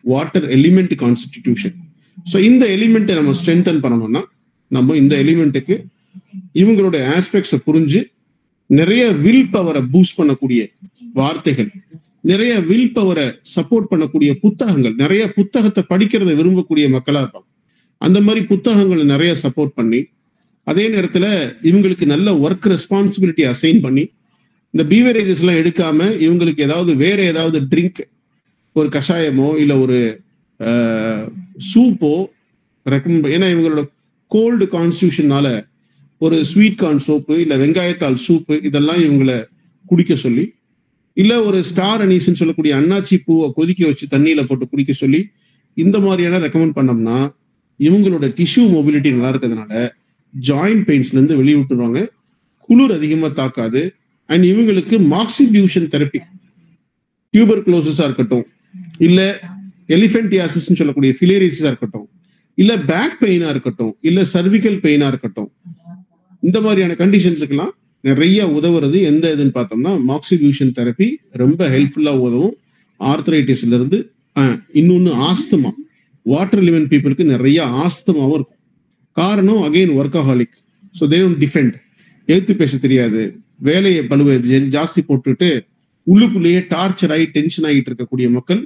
water element constitution. So இந்த எலிமெண்ட்டை நம்ம ஸ்ட்ரென்தன் பண்ணணும்னா நம்ம இந்த எலிமெண்ட்டுக்கு இவங்களோட ஆஸ்பெக்ட்ஸை புரிஞ்சு நிறைய வில் பவரை பூஸ்ட் பண்ணக்கூடிய வார்த்தைகள், நிறைய வில் பவரை சப்போர்ட் பண்ணக்கூடிய புத்தகங்கள், நிறைய புத்தகத்தை படிக்கிறத விரும்பக்கூடிய மக்களா இருப்பாங்க. அந்த மாதிரி புத்தகங்களை நிறைய சப்போர்ட் பண்ணி, அதே நேரத்துல இவங்களுக்கு நல்ல ஒர்க் ரெஸ்பான்சிபிலிட்டி அசைன் பண்ணி, இந்த பீவரேஜஸ் எல்லாம் எடுக்காம இவங்களுக்கு ஏதாவது வேற ஏதாவது ட்ரிங்க், ஒரு கஷாயமோ இல்ல ஒரு சூப்போ ரெக்கமெண்ட், ஏன்னா இவங்களோட கோல்டு கான்ஸ்டியூஷனால ஒரு ஸ்வீட் கார்ன் சோப்பு இல்ல வெங்காயத்தால் சூப்பு இதெல்லாம் இவங்களை குடிக்க சொல்லி, இல்ல ஒரு ஸ்டார் அனீஸ்ன்னு சொல்லக்கூடிய அன்னாச்சி பூவை கொதிக்க வச்சு தண்ணியில போட்டு குடிக்க சொல்லி, இந்த மாதிரியான ரெக்கமெண்ட் பண்ணோம்னா இவங்களோட டிஷ்யூ மொபிலிட்டி நல்லா இருக்கிறதுனால ஜாயிண்ட் பெயின்ஸ்ல இருந்து வெளியே விட்டுருவாங்க, குளிர் அதிகமா தாக்காது. அண்ட் இவங்களுக்கு மாக்சிடியூஷன் தெரப்பி, டியூபர்குலோசிஸா இருக்கட்டும், இல்ல எலிஃபென்டியாசிஸ் சொல்லக்கூடிய ஃபிலேரிசிஸா இருக்கட்டும், இல்ல பேக் பெயினா இருக்கட்டும், இல்ல சர்விக்கல் பெயினா இருக்கட்டும், இந்த மாதிரியான கண்டிஷன்ஸுக்கெல்லாம் நிறைய உதவுறது எந்த இதுன்னு பார்த்தோம்னா மாக்சிடியூஷன் தெரப்பி ரொம்ப ஹெல்ப்ஃபுல்லா உதவும். ஆர்த்ரைட்டிஸ்ல இருந்து இன்னொன்னு ஆஸ்துமா, வாட்டர் எலிமெண்ட் பீப்புளுக்கு நிறைய ஆஸ்துமாவும் இருக்கும். காரணம் again workaholic. So they don't defend, எழுத்து பேச தெரியாது, வேலையை பழுவை ஜாஸ்தி போட்டுட்டு உள்ளுக்குள்ளேயே டார்ச்சர் ஆகி டென்ஷன் ஆகிட்டு இருக்கக்கூடிய மக்கள்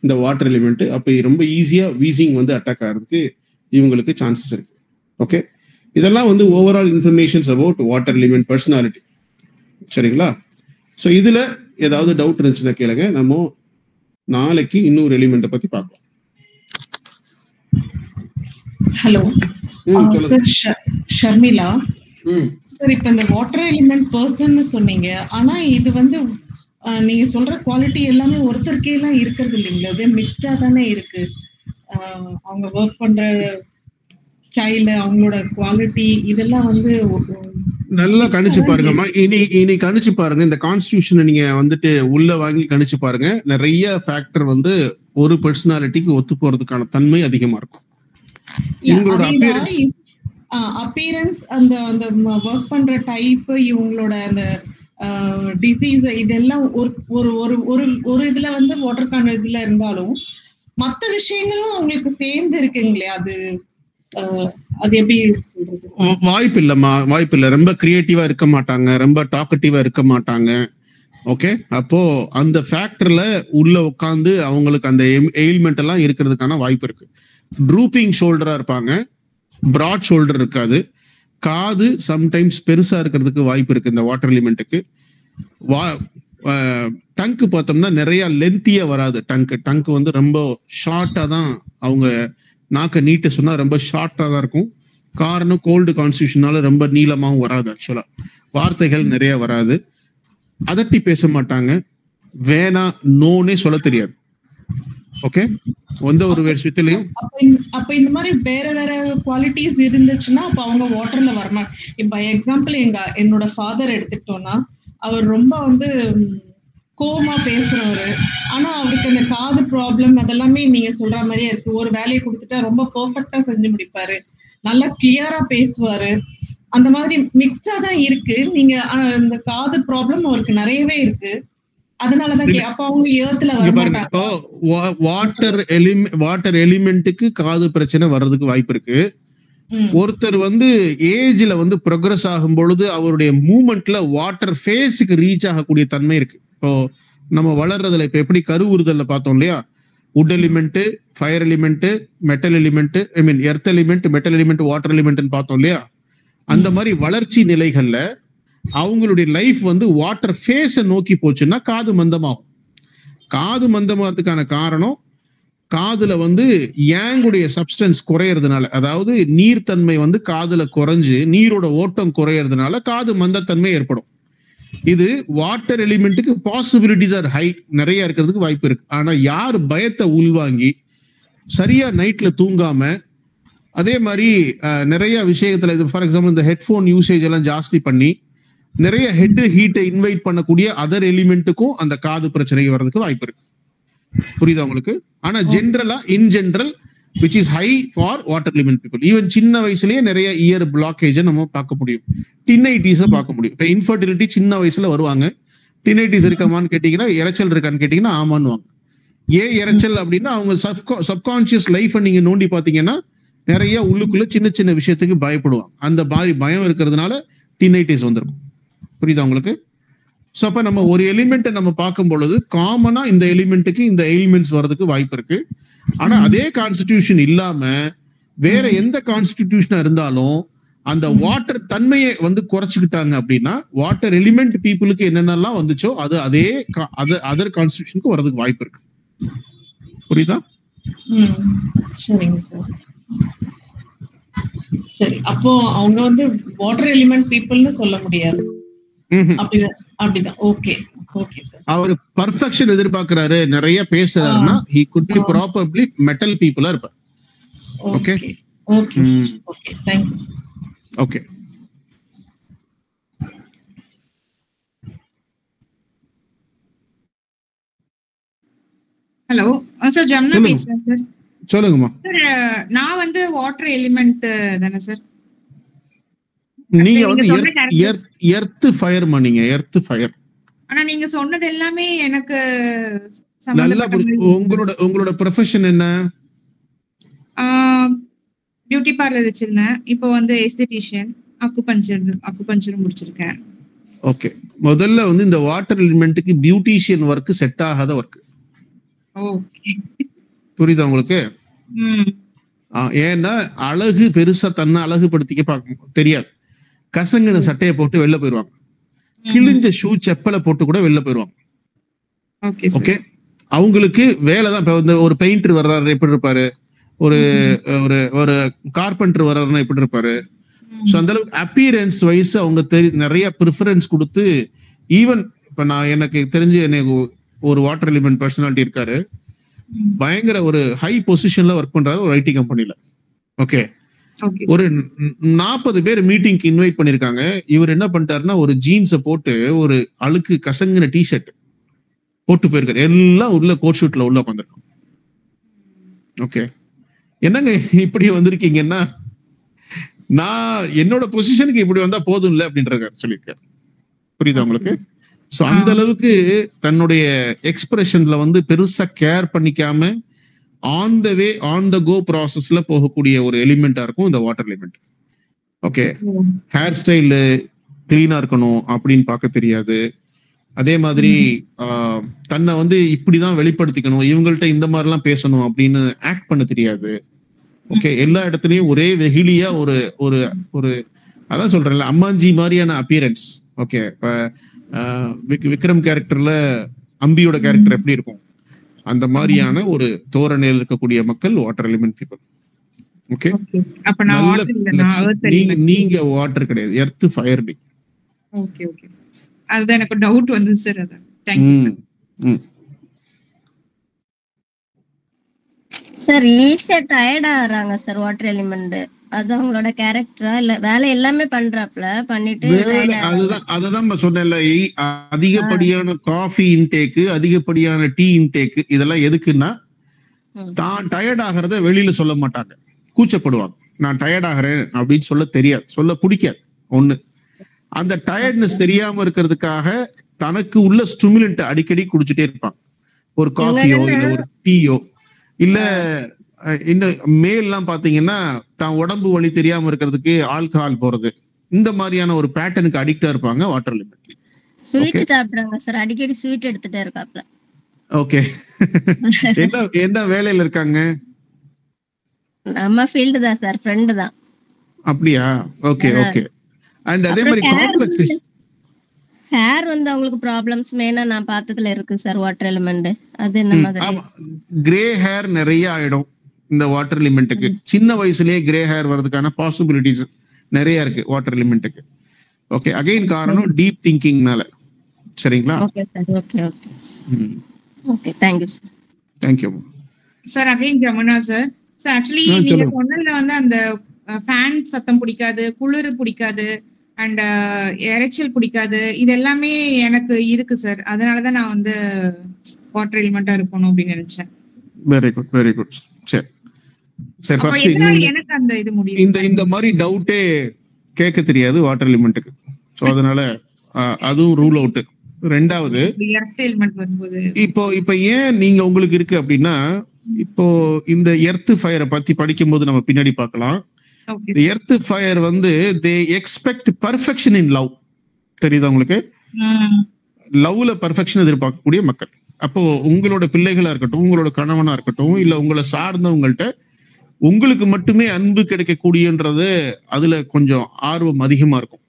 இந்த வாட்டர் எலிமெண்ட் அப்போ ரொம்ப ஈஸியா வீசிங் வந்து அட்டாக் ஆகிறதுக்கு இவங்களுக்கு சான்சஸ் இருக்கு. ஓகே, இதெல்லாம் வந்து overall informations about water element personality. சரிங்களா? ஸோ இதுல ஏதாவது டவுட் இருந்துச்சுன்னா கேளுங்க, நம்ம நாளைக்கு இன்னொரு எலிமெண்ட்டை பத்தி பார்க்கலாம். Hello sir, Sharmila sir. இப்ப இந்த வாட்டர் எலிமெண்ட் பர்சன் சொன்னீங்க, ஆனா இது வந்து நீங்க சொல்ற குவாலிட்டி எல்லாமே ஒருத்தருக்கே எல்லாம் இருக்கிறது இல்லைங்களா? அது மிக்ஸ்டா தானே இருக்கு. அவங்க ஒர்க் பண்ற ஸ்டைல், அவங்களோட குவாலிட்டி இதெல்லாம் வந்து நல்லா கணிச்சு பாருங்கம்மா. இனி கணிச்சு பாருங்க, இந்த கான்ஸ்டிடியூஷனை நீங்க வந்துட்டு உள்ள வாங்கி கணிச்சு பாருங்க. நிறைய ஃபேக்டர் வந்து ஒரு பர்சனாலிட்டிக்கு ஒத்து போறதுக்கான தன்மை அதிகமா இருக்கும். இவங்களோட அப்பியரன்ஸ், அந்த அந்த ஒர்க் பண்ற டைப், இவங்களோட அந்த டிசீஸ், இதெல்லாம் ஒரு ஒரு ஒரு ஒரு இதுல வந்து வாட்டருக்கான இதுல இருந்தாலும் மற்ற விஷயங்களும் அவங்களுக்கு சேர்ந்து இருக்குங்களே, அது எப்படி சொல்றது? வாய்ப்பு இல்லம்மா, வாய்ப்பு இல்லை. ரொம்ப கிரியேட்டிவா இருக்க மாட்டாங்க, ரொம்ப டாக்கட்டிவா இருக்க மாட்டாங்க. ஓகே, அப்போ அந்த ஃபேக்டர்ல உள்ள உட்காந்து அவங்களுக்கு அந்த எயில்மெண்ட் எல்லாம் இருக்கிறதுக்கான வாய்ப்பு இருக்கு. ட்ரூப்பிங் ஷோல்டரா இருப்பாங்க, பிராட் ஷோல்டர் இருக்காது. காது சம்டைம்ஸ் பெருசா இருக்கிறதுக்கு வாய்ப்பு இருக்கு இந்த வாட்டர் எலிமெண்ட்டுக்கு. டங்க் பார்த்தோம்னா நிறைய லென்த்தியா வராது. டங்க் வந்து ரொம்ப ஷார்ட்டா தான், அவங்க நாக்க நீட்ட சொன்னா ரொம்ப ஷார்ட்டா தான் இருக்கும். காரணம் கோல்டு கான்ஸ்டிடியூஷனால ரொம்ப நீளமாவும் வராது. ஆக்சுவலா வார்த்தைகள் நிறைய வராது. அதட்டி பேச மாட்டாங்க, வேணா நோனே சொல்ல தெரியாது. ஓகே, எந்த ஒரு விஷயத்திலையும். அப்ப இந்த மாதிரி வேற வேற குவாலிட்டிஸ் இருந்துச்சுன்னா அப்ப அவங்க வாட்டர்ல வரமாட்டாங்க. இப்ப எக்ஸாம்பிள் என்னோட ஃபாதர் எடுத்துக்கிட்டோம்னா, அவர் ரொம்ப வந்து கோவமா பேசுறவரு, ஆனா அவருக்கு அந்த காது ப்ராப்ளம் அதெல்லாமே நீங்க சொல்ற மாதிரியே இருக்கு. ஒரு வேலையை கொடுத்துட்டா ரொம்ப பெர்ஃபெக்ட்டா செஞ்சு முடிப்பாரு, நல்லா கிளியரா பேசுவாரு. அந்த மாதிரி மிக்ஸ்டா தான் இருக்கு. நீங்க இந்த காது ப்ராப்ளம் அவருக்கு நிறையவே இருக்கு. அதனாலதான் அப்ப அவங்க ஏர்த்ல வரமாட்டாங்க. வாட்டர் எலிமெண்ட்டுக்கு காது பிரச்சனை வர்றதுக்கு வாய்ப்பு இருக்கு. ஒருத்தர் வந்து ஏஜ்ல வந்து ப்ரோக்ரஸ் ஆகும் பொழுது அவருடைய மூவ்மெண்ட்ல வாட்டர் ஃபேஸுக்கு ரீச் ஆகக்கூடிய தன்மை இருக்கு. இப்போ நம்ம வளர்றதுல இப்ப எப்படி கருவுறுதல்ல பார்த்தோம் இல்லையா, wood element, fire element, metal element, I mean earth element, metal element, water எலிமெண்ட்னு பார்த்தோம் இல்லையா. அந்த மாதிரி வளர்ச்சி நிலைகள்ல அவங்களுடைய லைஃப் வந்து வாட்டர் ஃபேஸை நோக்கி போச்சுன்னா காது மந்தமாகும். காது மந்தமாகிறதுக்கான காரணம் காதுல வந்து ஏங்குடைய சப்ஸ்டன்ஸ் குறையறதுனால, அதாவது நீர்த்தன்மை வந்து காதுல குறைஞ்சு நீரோட ஓட்டம் குறையறதுனால காது மந்தத்தன்மை ஏற்படும். இது வாட்டர் எலிமெண்ட்டுக்கு பாசிபிலிட்டிஸ் ஆர் ஹை, நிறைய இருக்கிறதுக்கு வாய்ப்பு இருக்கு. ஆனா யார் பயத்தை உள்வாங்கி சரியா நைட்ல தூங்காம, அதே மாதிரி நிறைய விஷயத்துல இது ஃபார் எக்ஸாம்பிள் இந்த ஹெட்ஃபோன் யூசேஜ் எல்லாம் ஜாஸ்தி பண்ணி நிறைய ஹெட் ஹீட்டை இன்வைட் பண்ணக்கூடிய அதர் எலிமெண்ட்டுக்கும் அந்த காது பிரச்சனை வர்றதுக்கு வாய்ப்பு இருக்கு. புரியுதா உங்களுக்கு? ஆனா ஜென்ரலா in general which is high for water element people. Even சின்ன வயசுலயே நிறைய இயர் பிளாக்கேஜை நம்ம பார்க்க முடியும், டினைட்டிஸை பார்க்க முடியும். இப்போ இன்ஃபர்டிலிட்டி சின்ன வயசுல வருவாங்க. டினைட்டிஸ் இருக்காமான்னு கேட்டீங்கன்னா, இறைச்சல் இருக்கான்னு கேட்டீங்கன்னா ஆமான்னுவாங்க. ஏன் இறைச்சல் அப்படின்னா அவங்க சப்கான்சியஸ் லைஃபை நீங்க நோண்டி பார்த்தீங்கன்னா நிறைய உள்ளுக்குள்ள சின்ன சின்ன விஷயத்துக்கு பயப்படுவாங்க. அந்த பயம் இருக்கிறதுனால டினைட்டிஸ் வந்திருக்கும். புரியுதா உங்களுக்கு? ஸோ அப்ப நம்ம ஒரு எலிமெண்ட்டை நம்ம பார்க்கும் பொழுது காமனா இந்த எலிமெண்ட்டுக்கு இந்த எலிமெண்ட்ஸ் வர்றதுக்கு வாய்ப்பு இருக்கு. ஆனா அதே கான்ஸ்டிடியூஷன் இல்லாம வேற எந்த கான்ஸ்டிடியூஷனா இருந்தாலும் அந்த வாட்டர் தன்மையை வந்து குறைச்சிக்கிட்டாங்க அப்படின்னா வாட்டர் எலிமெண்ட் பீப்புளுக்கு என்னென்னலாம் வந்துச்சோ அது அதே அதர் கான்ஸ்டிடியூஷனுக்கு வர்றதுக்கு வாய்ப்பு இருக்கு. புரியுதா? சரிங்க சார். சரி, அப்போ அவங்க வந்து வாட்டர் எலிமெண்ட் பீப்புள்னு சொல்ல முடியாது. அப்படிதான். Okay okay sir. அவர் பர்ஃபெக்ஷன் எதிர்பார்க்கறாரு, நிறைய பேசுறாருன்னா he could be probably metal people இருப்பார். Okay okay okay, thank you. Okay, hello sir, Jamuna பேசுறேன் சார். சொல்லுங்கம்மா. சார் நான் வந்து வாட்டர் எலிமெண்ட் தானே சார்? நீங்க வந்து எர்த் ஃபயர் நீங்க எர்த் ஃபயர். ஆனா நீங்க சொன்னது எல்லாமே எனக்கு நல்லா உங்களோட ப்ரொஃபஷன் என்ன? பியூட்டி பார்லர் வச்சிருந்தேன். இப்போ வந்து எஸ்தெட்டிஷியன், அக்குபஞ்சர் முடிச்சிருக்கேன். ஓகே, முதல்ல வந்து இந்த வாட்டர் எலிமெண்ட்டுக்கு பியூட்டிஷியன் ஒர்க் செட் ஆகாத ஒர்க். ஓகே, புரியுதா உங்களுக்கு? ஏன்னா அழகு பெருசா தன்னை அழகுபடுத்திக்க பார்க்க தெரியாது. கசங்கின சட்டையை போட்டு வெளில போயிடுவாங்க, கிழிஞ்ச ஷூ செப்பலை போட்டு கூட வெளில போயிடுவாங்க. ஓகே, அவங்களுக்கு வேலை தான். இப்போ வந்து ஒரு பெயிண்டர் வர்றாரு எப்படி இருப்பாரு, ஒரு ஒரு கார்பெண்டர் வர்றாருன்னா எப்படி இருப்பாரு. ஸோ அந்த அளவுக்கு அப்பியரன்ஸ் வைஸ் அவங்க நிறைய ப்ரிஃபரன்ஸ் கொடுத்து, ஈவன் இப்போ நான் எனக்கு தெரிஞ்சு எனக்கு ஒரு வாட்டர் எலிமெண்ட் பர்சனாலிட்டி இருக்காரு, பயங்கர ஒரு ஹை பொசிஷன்ல ஒர்க் பண்றாரு ஒரு ஐடி கம்பெனில. ஓகே, ஒரு 40 பேர் மீட்டிங்க்கு இன்வைட் பண்ணிருக்காங்க. இவர் என்ன பண்ணிட்டாருன்னா ஒரு ஜீன்ஸை போட்டு ஒரு அழுக்கு கசங்கின டிஷர்ட் போட்டு போயிருக்காரு. எல்லாம் உள்ள கோட் ஷூட்ல உள்ள உட்காந்துருக்கோம். ஓகே, என்னங்க இப்படி வந்திருக்கீங்கன்னா, நான் என்னோட பொசிஷனுக்கு இப்படி வந்தா போதும் இல்லை அப்படின்ற சொல்லியிருக்காரு. புரியுதா உங்களுக்கு? ஸோ அந்த அளவுக்கு தன்னுடைய எக்ஸ்பிரஷன்ல வந்து பெருசா கேர் பண்ணிக்காம on the way on the go ப்ராசஸ்ல போகக்கூடிய ஒரு எலிமெண்டா இருக்கும் இந்த water element. Okay, hair style கிளீனா இருக்கணும் அப்படின்னு பார்க்க தெரியாது. அதே மாதிரி தன்னை வந்து இப்படிதான் வெளிப்படுத்திக்கணும், இவங்கள்ட்ட இந்த மாதிரிலாம் பேசணும் அப்படின்னு ஆக்ட் பண்ண தெரியாது. ஓகே, எல்லா இடத்துலயும் ஒரே வெகுளியா ஒரு ஒரு ஒரு அதான் சொல்றேன்ல அம்மாஞ்சி மாதிரியான அப்பியரன்ஸ். ஓகே, இப்ப விக்ரம் கேரக்டர்ல அம்பியோட கேரக்டர் எப்படி இருக்கும், அந்த மாதிரியான ஒரு தோரணையில் இருக்கக்கூடிய மக்கள் வாட்டர் எலிமெண்ட் பீப்புள். ஓகே, நீங்க வாட்டர் கிடையாது, எர்த் ஃபயர். ஓகே ஓகே, அதுதான் எனக்கு டவுட் வந்து சார். அதான் தேங்க் யூ சார். சார் ஈஸியா டயர்ட் ஆகுறாங்க சார் வாட்டர் எலிமெண்ட். அது அவங்களோட கேரக்டரா இல்ல வேலை எல்லாமே பண்றாப்ல பண்ணிட்டு அதுதான் சொன்னேன்ல, அதிகப்படியான காஃபி இன்டேக்கு, அதிகப்படியான டீ இன்டேக்கு, இதெல்லாம் எதுக்குன்னா தான் டயர்ட் ஆகிறத வெளியில சொல்ல மாட்டாங்க, கூச்சப்படுவாங்க. நான் டயர்ட் ஆகிறேன் அப்படின்னு சொல்ல தெரியாது, சொல்ல பிடிக்காது. ஒண்ணு, அந்த டயர்ட்னஸ் தெரியாம இருக்கிறதுக்காக தனக்கு உள்ள ஸ்டிமுலண்ட் அடிக்கடி குடிச்சுட்டே இருப்பாங்க. ஒரு காஃபியோ இல்ல ஒரு டீயோ இல்ல இன்னும் மேல்லாம் பாத்தீங்கன்னா தான் உடம்பு வலி தெரியாம இருக்கிறதுக்கு ஆல்கஹால் போறது, இந்த மாதிரியான ஒரு பேட்டர்னுக்கு அடிக்டா இருப்பாங்க வாட்டர் எலிமெண்ட். ஸ்வீட் சாப்பிடுறாங்க சார், அடிக்கடி ஸ்வீட் எடுத்துட்டே இருக்காப்ல. ஓகே, என்ன வேலையில இருக்காங்க? நம்ம ஃபீல்ட் தான் சார், ஃப்ரெண்ட் தான். அப்படியா? Okay okay. அண்ட் அதே மாதிரி காம்ப்ளெக்ஸ் ஹேர் வந்து அவங்களுக்கு ப்ராப்ளம்ஸ் மெயினா நான் பார்த்ததுல இருக்கு சார் வாட்டர் எலிமெண்ட். அது என்ன மாதிரி கிரே ஹேர் நிறைய ஆயிடும் இந்த வாட்டர் எலிமெண்ட்டுக்கு. சின்ன வயசுலயே கிரே ஹேர் வர்றதுக்கான பாசிபிலிட்டிஸ் நிறைய இருக்கு வாட்டர் எலிமெண்ட்டுக்கு. ஓகே, அகைன் காரணம் டீப் திங்கிங்னால. சரிங்களா? Okay sir. Okay okay okay, thank you sir. Thank you sir. Again Jamuna sir. Sir actually நீங்க சொன்னதுல வந்து அந்த ஃபேன் சத்தம் பிடிக்காது, குளிர் பிடிக்காது, அண்ட் இறைச்சல் பிடிக்காது, இது எல்லாமே எனக்கு இருக்கு சார். அதனாலதான் நான் வந்து வாட்டர் எலிமெண்டா இருக்கணும் அப்படின்னு நினைச்சேன். Very good very good. சரி சரி, ஃபர்ஸ்ட் எனக்கு அந்த இது முடியும். இந்த மாதிரி டவுட்டே கேட்க தெரியாது வாட்டர் எலிமெண்ட்டுக்கு. ஸோ அதனால அதுவும் ரூல் அவுட். ரெண்டாவது, இப்போ ஏன் நீங்க உங்களுக்கு இருக்கு அப்படின்னா, இப்போ இந்த எர்த் ஃபயரை பத்தி படிக்கும்போது நம்ம பின்னாடி பார்க்கலாம். எர்த் ஃபயர் வந்து தே எக்ஸ்பெக்ட் பர்ஃபெக்ஷன் இன் லவ். தெரியுதா உங்களுக்கு? லவ்ல பர்ஃபெக்ஷன் எதிர்பார்க்கக்கூடிய மக்கள். அப்போ உங்களோட பிள்ளைகளா இருக்கட்டும், உங்களோட கணவனா இருக்கட்டும், இல்ல உங்களை சார்ந்தவங்கள்ட்ட உங்களுக்கு மட்டுமே அன்பு கிடைக்கக்கூடியன்றது அதுல கொஞ்சம் ஆர்வம் அதிகமா இருக்கும்.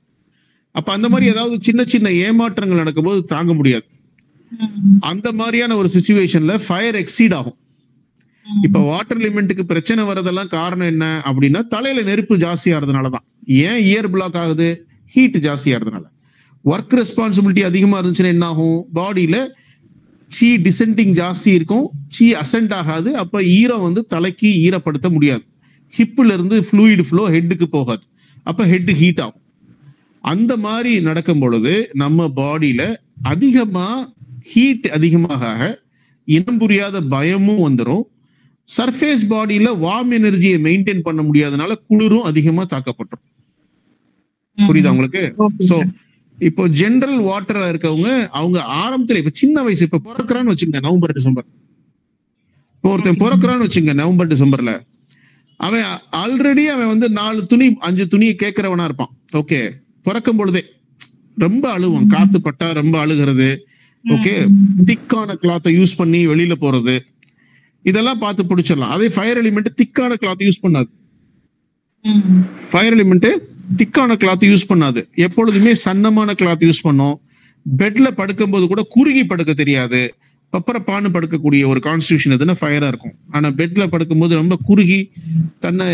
அப்ப அந்த மாதிரி ஏதாவது சின்ன சின்ன ஏமாற்றங்கள் நடக்கும்போது தாங்க முடியாது. அந்த மாதிரியான ஒரு சிச்சுவேஷன்ல ஃபயர் எக்ஸீட் ஆகும். இப்ப வாட்டர் எலிமெண்ட்டுக்கு பிரச்சனை வர்றதெல்லாம் காரணம் என்ன அப்படின்னா, தலையில நெருப்பு ஜாஸ்தியா இருந்ததுனாலதான். ஏன் இயர் பிளாக் ஆகுது? ஹீட் ஜாஸ்தியா இருந்ததுனால. ஒர்க் ரெஸ்பான்சிபிலிட்டி அதிகமா இருந்துச்சுன்னா என்ன ஆகும்? பாடியில சி டிசென்டிங் ஜாஸ்தி இருக்கும், சி அசென்ட் ஆகாது. அப்ப ஈரம் வந்து தலைக்கு ஈரப்படுத்த முடியாது. ஹிப்ல இருந்து ஃப்ளூயிட் ஃப்ளோ ஹெட்டுக்கு போகாது. அப்ப ஹெட் ஹீட் ஆகும். அந்த மாதிரி நடக்கும் பொழுது நம்ம பாடியில அதிகமா ஹீட் அதிகமாக இனம் புரியாத பயமும் வந்துடும். சர்ஃபேஸ் பாடியில வார்ம் எனர்ஜியை மெயின்டைன் பண்ண முடியாதனால குளிரும் அதிகமா தாக்கப்பட்டுரும். புரியுதா உங்களுக்கு? சோ இப்போ ஜெனரல் வாட்டரா இருக்கவங்க அவங்க ஆரம்பத்துல இப்ப சின்ன வயசு, இப்ப பிறக்கிறான்னு வச்சுங்க நவம்பர் டிசம்பர், இப்போ ஒருத்தன் பிறக்கிறான்னு வச்சுங்க நவம்பர் டிசம்பர்ல, அவன் ஆல்ரெடி அவன் வந்து 4 துணி 5 துணியை கேட்கிறவனா இருப்பான். ஓகே, பிறக்கும் பொழுதே ரொம்ப அழுவான், காத்து பட்டா ரொம்ப அழுகிறது. ஓகே, திக்கான கிளாத்தை யூஸ் பண்ணி வெளியில போறது, இதெல்லாம் பார்த்து பிடிச்சிடலாம். அதே ஃபயர் எலிமெண்ட் திக்கான கிளாத் யூஸ் பண்ணாது. ஃபயர் எலிமெண்ட் திக்கான கிளாத் யூஸ் பண்ணாது. எப்பொழுதுமே சன்னமான கிளாத் யூஸ் பண்ணும். பெட்ல படுக்கும் போது கூட குறுகி படுக்க தெரியாது. பப்பரப்பான்னு படுக்கக்கூடிய ஒரு கான்ஸ்டிடியூஷன் எதுனா ஃபயரா இருக்கும். ஆனா பெட்ல படுக்கும்போது ரொம்ப குறுகி தன்னை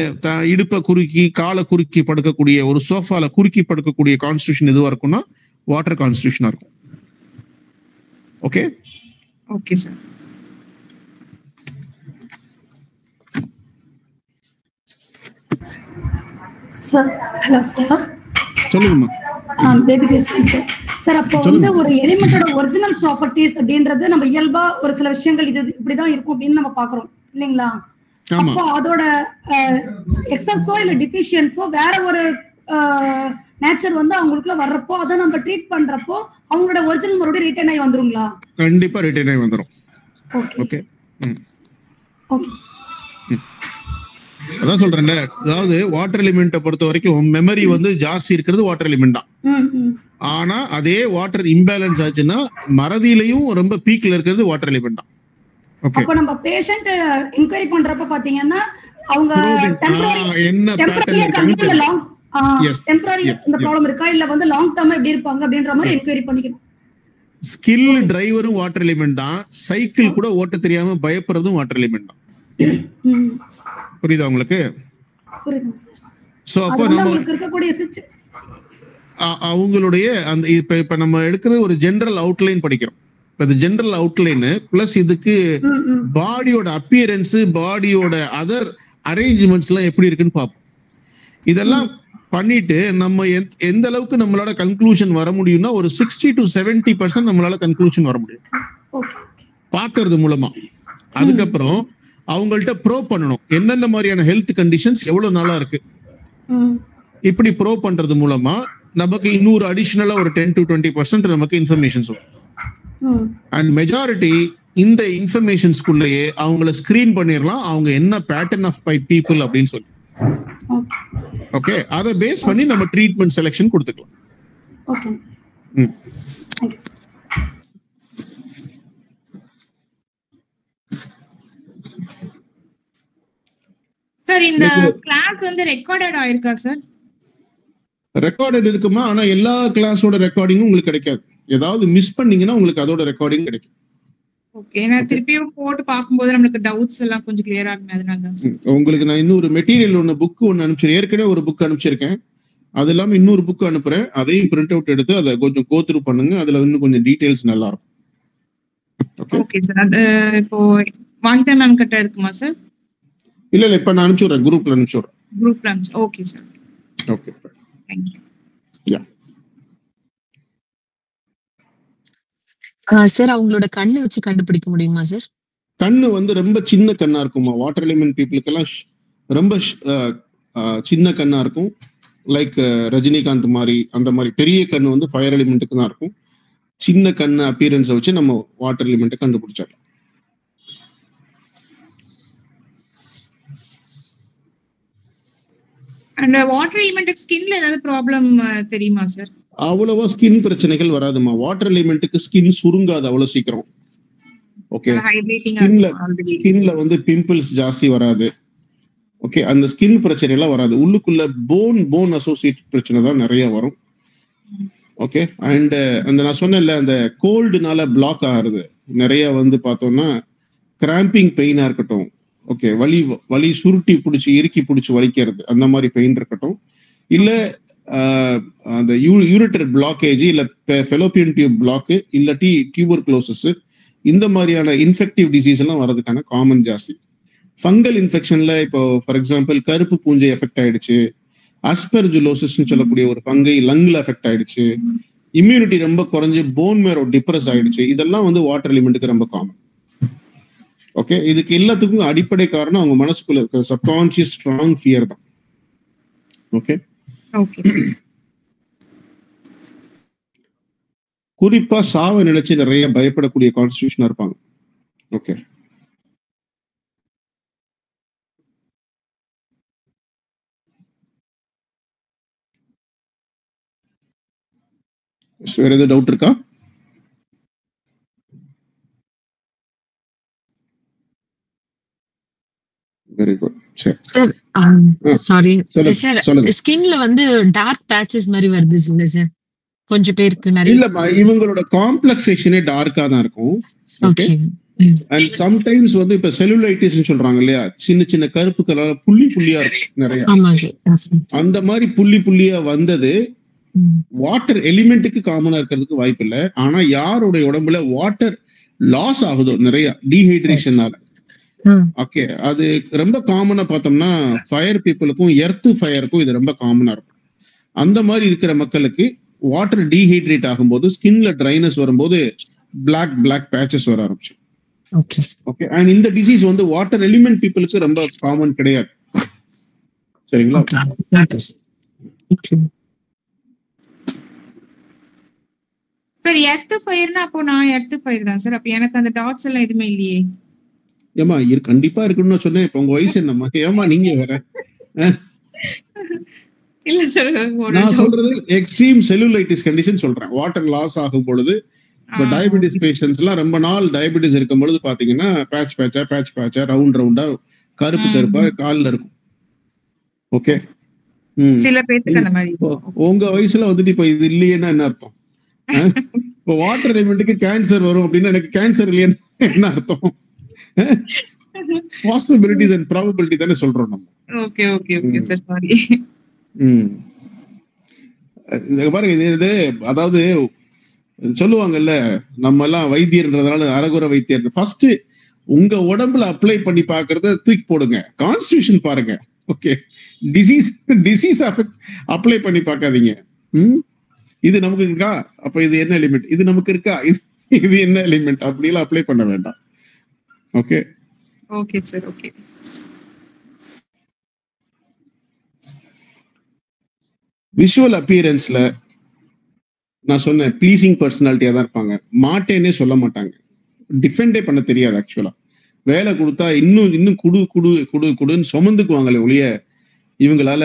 இடுப்பை குறுக்கி காலை குறுக்கி படுக்கக்கூடிய, ஒரு சோஃபால குறுக்கி படுக்கக்கூடிய கான்ஸ்டிடியூஷன் எதுவா இருக்கும்னா வாட்டர் கான்ஸ்டிடியூஷனா இருக்கும். Okay okay sir. Sir hello sir. சொல்லுங்கம்மா. பேபி பேசுறேன் சார். சார் அப்போ வந்து ஒரு எலிமெண்டோட ஒரிஜினல் ப்ராப்பர்ட்டிஸ் அப்படின்றது நம்ம இயல்பா ஒரு சில விஷயங்கள் இது இப்படிதான் இருக்கும் அப்படின்னு நம்ம பாக்குறோம் இல்லைங்களா? அப்போ அதோட எக்ஸஸோ இல்ல டிஃபிஷியன்ஸோ வேற ஒரு நேச்சர் வந்து அவங்களுக்குள்ள வர்றப்போ அதை நம்ம ட்ரீட் பண்றப்போ அவங்களோட ஒரிஜினல் மறுபடியும் ரிட்டர்ன் ஆகி வந்துருங்களா? கண்டிப்பா ரிட்டர்ன் ஆகி வந்துரும். Okay okay. அதான் சொல்றேன்ல, அதாவது வாட்டர் எலிமெண்ட்டை பொறுத்த வரைக்கும் மெமரி வந்து ஜாஸ்தி இருக்கிறது வாட்டர் எலிமெண்ட் தான். ஆனா அதே வாட்டர் இம்பேலன்ஸ் ஆச்சுன்னா மறதியிலையும் ரொம்ப பீக்ல இருக்கிறது வாட்டர் எலிமெண்ட் தான். ஓகே, அப்ப நம்ம பேஷண்ட் என்கொயரி பண்றப்ப பாத்தீங்கன்னா அவங்க என்ன பேட்டர்ன் லாங் டெம்பரரி இந்த ப்ராப்ளம் இருக்கா இல்ல வந்து லாங் டர்ம் எப்படி இருப்பாங்க அப்படின்ற மாதிரி என்கொயரி பண்ணிக்கணும். ஸ்கில் டிரைவரும் வாட்டர் எலிமெண்ட் தான். சைக்கிள் கூட ஓட்ட தெரியாம பயப்படுறதும் வாட்டர் எலிமெண்ட் தான். புரியுதா உங்களுக்கு? புரியுதுங்க சார். சோ அப்போ நம்ம இருக்கக்கூடிய அவங்களுடைய அந்த இப்ப நம்ம எடுக்கிறது ஒரு ஜெனரல் அவுட்லைன் படிக்கிறோம். இப்ப இந்த ஜெனரல் அவுட்லைன் பிளஸ் இதுக்கு பாடியோட அப்பியரன்ஸ், பாடியோட அதர் அரேஞ்ச்மெண்ட்ஸ் எல்லாம் எப்படி இருக்குன்னு பார்ப்போம். இதெல்லாம் பண்ணிட்டு நம்ம எந்த அளவுக்கு நம்மளால கன்க்ளூஷன் வர முடியும்னா ஒரு 60 to 70% நம்மளால கன்க்ளூஷன் வர முடியும் பாக்குறது மூலமா. அதுக்கப்புறம் அவங்கள்ட்ட ப்ரோ பண்ணணும், என்னென்ன மாதிரியான ஹெல்த் கண்டிஷன்ஸ் எவ்வளவு நாளா இருக்கு. இப்படி ப்ரோ பண்றது மூலமா நமக்கு இன்னொரு அடிஷனலா ஒரு 10 to 20% நமக்கு இன்ஃபர்மேஷன்ஸ் வரும். அண்ட் மெஜாரிட்டி இந்த இன்ஃபர்மேஷன்ஸ்குள்ளேயே அவங்கள ஸ்கிரீன் பண்ணிடலாம், அவங்க என்ன பேட்டர்ன் ஆஃப் பீப்புள் அப்படின்னு சொல்லி. ஓகே, அதை பேஸ் பண்ணி நம்ம ட்ரீட்மெண்ட் செலெக்ஷன் கொடுத்துக்கலாம். சார் இந்த கிளாஸ் வந்து ரெக்கார்டட் ஆயிருக்கா சார்? ரெக்கார்டட் இருக்குமா, ஆனா எல்லா கிளாஸோட ரெக்கார்டிங்கும் உங்களுக்கு கிடைக்காது. ஏதாவது மிஸ் பண்ணீங்கன்னா உங்களுக்கு அதோட ரெக்கார்டிங் கிடைக்கும். ஓகே, நான் திருப்பியும் போட்டு பாக்கும்போது நமக்கு டவுட்ஸ் எல்லாம் கொஞ்சம் கிளியர் ஆகும். அதனால தான் உங்களுக்கு நான் இன்னொரு மெட்டீரியல் புக் ஒன்னு அனுப்பிச்சிருக்கேன். ஏற்கனவே ஒரு புக் அனுப்பிச்சிருக்கேன். அது இல்லாம இன்னொரு புக் அனுப்புறேன், அதையும் பிரிண்ட் அவுட் எடுத்து அதை கொஞ்சம் கோ த்ரூ பண்ணுங்க. அதுல இன்னும் கொஞ்சம் டீடைல்ஸ் நல்லா இருக்கும். Okay sir. அது இப்போ வாஹிதா மேம் கிட்ட இருக்குமா சார்? இல்ல இப்ப நான் அனுப்பிச்சுடுறேன், குரூப்ல அனுப்பிச்சுடுறேன். குரூப்ல அனுப்பிச்சு. Okay sir. Okay, thank you. Yeah sir அவங்களோட கண்ணு வச்சு கண்டுபிடிக்க முடியுமா சார்? கண்ணு வந்து ரொம்ப சின்ன கண்ணா இருக்குமா. வாட்டர் எலிமெண்ட் பீப்புளுக்கெல்லாம் ரொம்ப சின்ன கண்ணா இருக்கும். லைக் ரஜினிகாந்த் மாதிரி அந்த மாதிரி. பெரிய கண்ணு வந்து ஃபயர் எலிமெண்ட்டுக்கு தான் இருக்கும். சின்ன கண்ணு அப்பியரன்ஸை வச்சு நம்ம வாட்டர் எலிமெண்ட்டை கண்டுபிடிச்சிடலாம். அண்ட் வாட்டர் எலிமெண்ட் ஸ்கின்ல ஏதாவது ப்ராப்ளம் தெரியுமா சார்? அவ்வளவா ஸ்கின் பிரச்சனைகள் வராதுமா. வாட்டர் எலிமெண்ட்டுக்கு ஸ்கின் சுருங்காது அவ்வளவு சீக்கிரம். ஓகே, ஸ்கின்ல வந்து பிம்பிள்ஸ் ஜாஸ்தி வராது. ஓகே, அந்த ஸ்கின் பிரச்சனை எல்லாம் வராது. உள்ளுக்குள்ள போன் அசோசியேட்டட் பிரச்சனை தான் நிறைய வரும். ஓகே, அண்ட் அந்த நான் சொன்னேன்ல அந்த கோல்டுனால பிளாக் ஆகுறது நிறைய வந்து பார்த்தோம்னா கிராம்பிங் பெயினா இருக்கட்டும். ஓகே, வலி சுருட்டி பிடிச்சி இறுக்கி பிடிச்சி வலிக்கிறது அந்த மாதிரி பெயின் இருக்கட்டும். இல்ல அந்த யூரிட்டர் பிளாக்கேஜ், இல்ல ஃபெலோப்பியன் டியூப் பிளாக்கு, இல்லாட்டி டியூபர்குலோசிஸ், இந்த மாதிரியான இன்ஃபெக்டிவ் டிசீஸ் எல்லாம் வர்றதுக்கான காமன் ஜாஸ்தி. ஃபங்கல் இன்ஃபெக்ஷன்ல இப்போ ஃபார் எக்ஸாம்பிள் கருப்பு பூஞ்சை எஃபெக்ட் ஆயிடுச்சு, அஸ்பெர்ஜுலோசிஸ்ன்னு சொல்லக்கூடிய ஒரு ஃபங்கை லங்ல எஃபெக்ட் ஆயிடுச்சு, இம்யூனிட்டி ரொம்ப குறைஞ்சு போன் மேரோ டிப்ரெஸ் ஆயிடுச்சு. இதெல்லாம் வந்து வாட்டர் எலிமெண்ட்டுக்கு ரொம்ப காமன். ஓகே, இதுக்கு எல்லாத்துக்கும் அடிப்படை காரணம் அவங்க மனசுக்குள்ள இருக்கிற சப்கான்சியஸ் ஸ்ட்ராங் ஃபியர் தான். ஓகே, குறிப்பா சாவை நினைச்சு நிறைய பயப்படக்கூடிய கான்ஸ்டிடியூஷனா இருப்பாங்க. ஓகே, வேற ஏதாவது டவுட் இருக்கா? Very good. Sir sorry sir, ஸ்கின்ல வந்து டார்க் பேட்சஸ் மாதிரி வருது இல்ல சார் கொஞ்சம் பேருக்கு? நிறைய இல்லம்மா, இவங்களோட காம்ப்ளெக்சேஷனே டார்க்கா தான் இருக்கும். ஓகே, அண்ட் சம்டைம்ஸ் வந்து இப்ப செல்லுலைட்டிஸ் சொல்றாங்க இல்லையா, சின்ன சின்ன கருப்பு கலர் புள்ளியா இருக்கும் நிறைய. அந்த மாதிரி புள்ளியா வந்தது வாட்டர் எலிமெண்ட்டுக்கு காமனா இருக்கிறதுக்கு வாய்ப்பு இல்லை. ஆனா யாருடைய உடம்புல வாட்டர் லாஸ் ஆகுதோ நிறைய டீஹைட்ரேஷனால, ஓகே, அது ரொம்ப காமனா பார்த்தோம்னா ஃபயர் பீப்புளுக்கும் எர்த் ஃபயருக்கும் இது ரொம்ப காமனா இருக்கும். அந்த மாதிரி இருக்கிற மக்களுக்கு வாட்டர் டீஹைட்ரேட் ஆகும்போது ஸ்கின்ல ட்ரைனஸ் வரும்போது பிளாக் பேச்சஸ் வர ஆரம்பிச்சு. ஓகே, அண்ட் இந்த டிசீஸ் வந்து வாட்டர் எலிமெண்ட் பீப்புளுக்கு ரொம்ப காமன் கிடையாது. சரிங்களா? சார் எர்த் ஃபயர்னா அப்போ நான் எர்த் ஃபயர் தான் சார். அப்ப எனக்கு அந்த டாட்ஸ் எல்லாம் எதுவுமே இல்லையே. ஏமா கண்டிப்பா இருக்குன்னு சொன்னேன். இப்ப உங்க வயசு என்னம்மா? ஏமா நீங்க வேற? இல்ல சார், நான் சொல்றது எக்ஸ்ட்ரீம் செல்லுலைட்டிஸ் கண்டிஷன் சொல்றேன். வாட்டர் லாஸ் ஆகும் பொழுது இப்ப டயபெட்டிஸ் பேஷண்ட்ஸ் எல்லாம் ரொம்ப நாள் டயபெட்டிஸ் இருக்கும் பொழுது பாத்தீங்கன்னா பேட்ச் பேட்சா ரவுண்டா கருப்பா கால்ல இருக்கும். ஓகே, சில பேருக்கு அந்த மாதிரி. உங்க வயசுல வந்துட்டு இப்ப இது இல்லையேன்னா என்ன அர்த்தம்? இப்போ வாட்டர் எலிமெண்ட்டுக்கு கேன்சர் வரும் அப்படின்னா எனக்கு கேன்சர் இல்லையேன்னு என்ன அர்த்தம்? பாசிபிலிட்டிஸ் அண்ட் ப்ராபபிலிட்டி தானே சொல்றோம் நம்ம. Okay okay okay sir, sorry. பாருங்க, இது அதாவது சொல்லுவாங்கல்ல, நம்ம எல்லாம் வைத்தியர்ன்றதுனால அரகுர வைத்தியர். ஃபர்ஸ்ட் உங்க உடம்புல அப்ளை பண்ணி பாக்குறத தூக்கி போடுங்க, கான்ஸ்டிடியூஷன் பாருங்க. ஓகே, டிசீஸ் அப்ளை பண்ணி பார்க்காதீங்க. இது நமக்கு இருக்கா, அப்ப இது என்ன எலிமெண்ட், இது நமக்கு இருக்கா, இது என்ன எலிமெண்ட் அப்படிலாம் அப்ளை பண்ண வேண்டாம். Okay okay sir. Okay, visual அப்பியரன்ஸ்ல நான் சொன்னேன் ப்ளீசிங் பர்சனாலிட்டியா தான் இருப்பாங்க. மாட்டேன்னே சொல்ல மாட்டாங்க, டிஃபெண்டே பண்ண தெரியாது. ஆக்சுவலா வேலை கொடுத்தா இன்னும் குடுன்னு சுமந்துக்குவாங்களே ஒழிய இவங்களால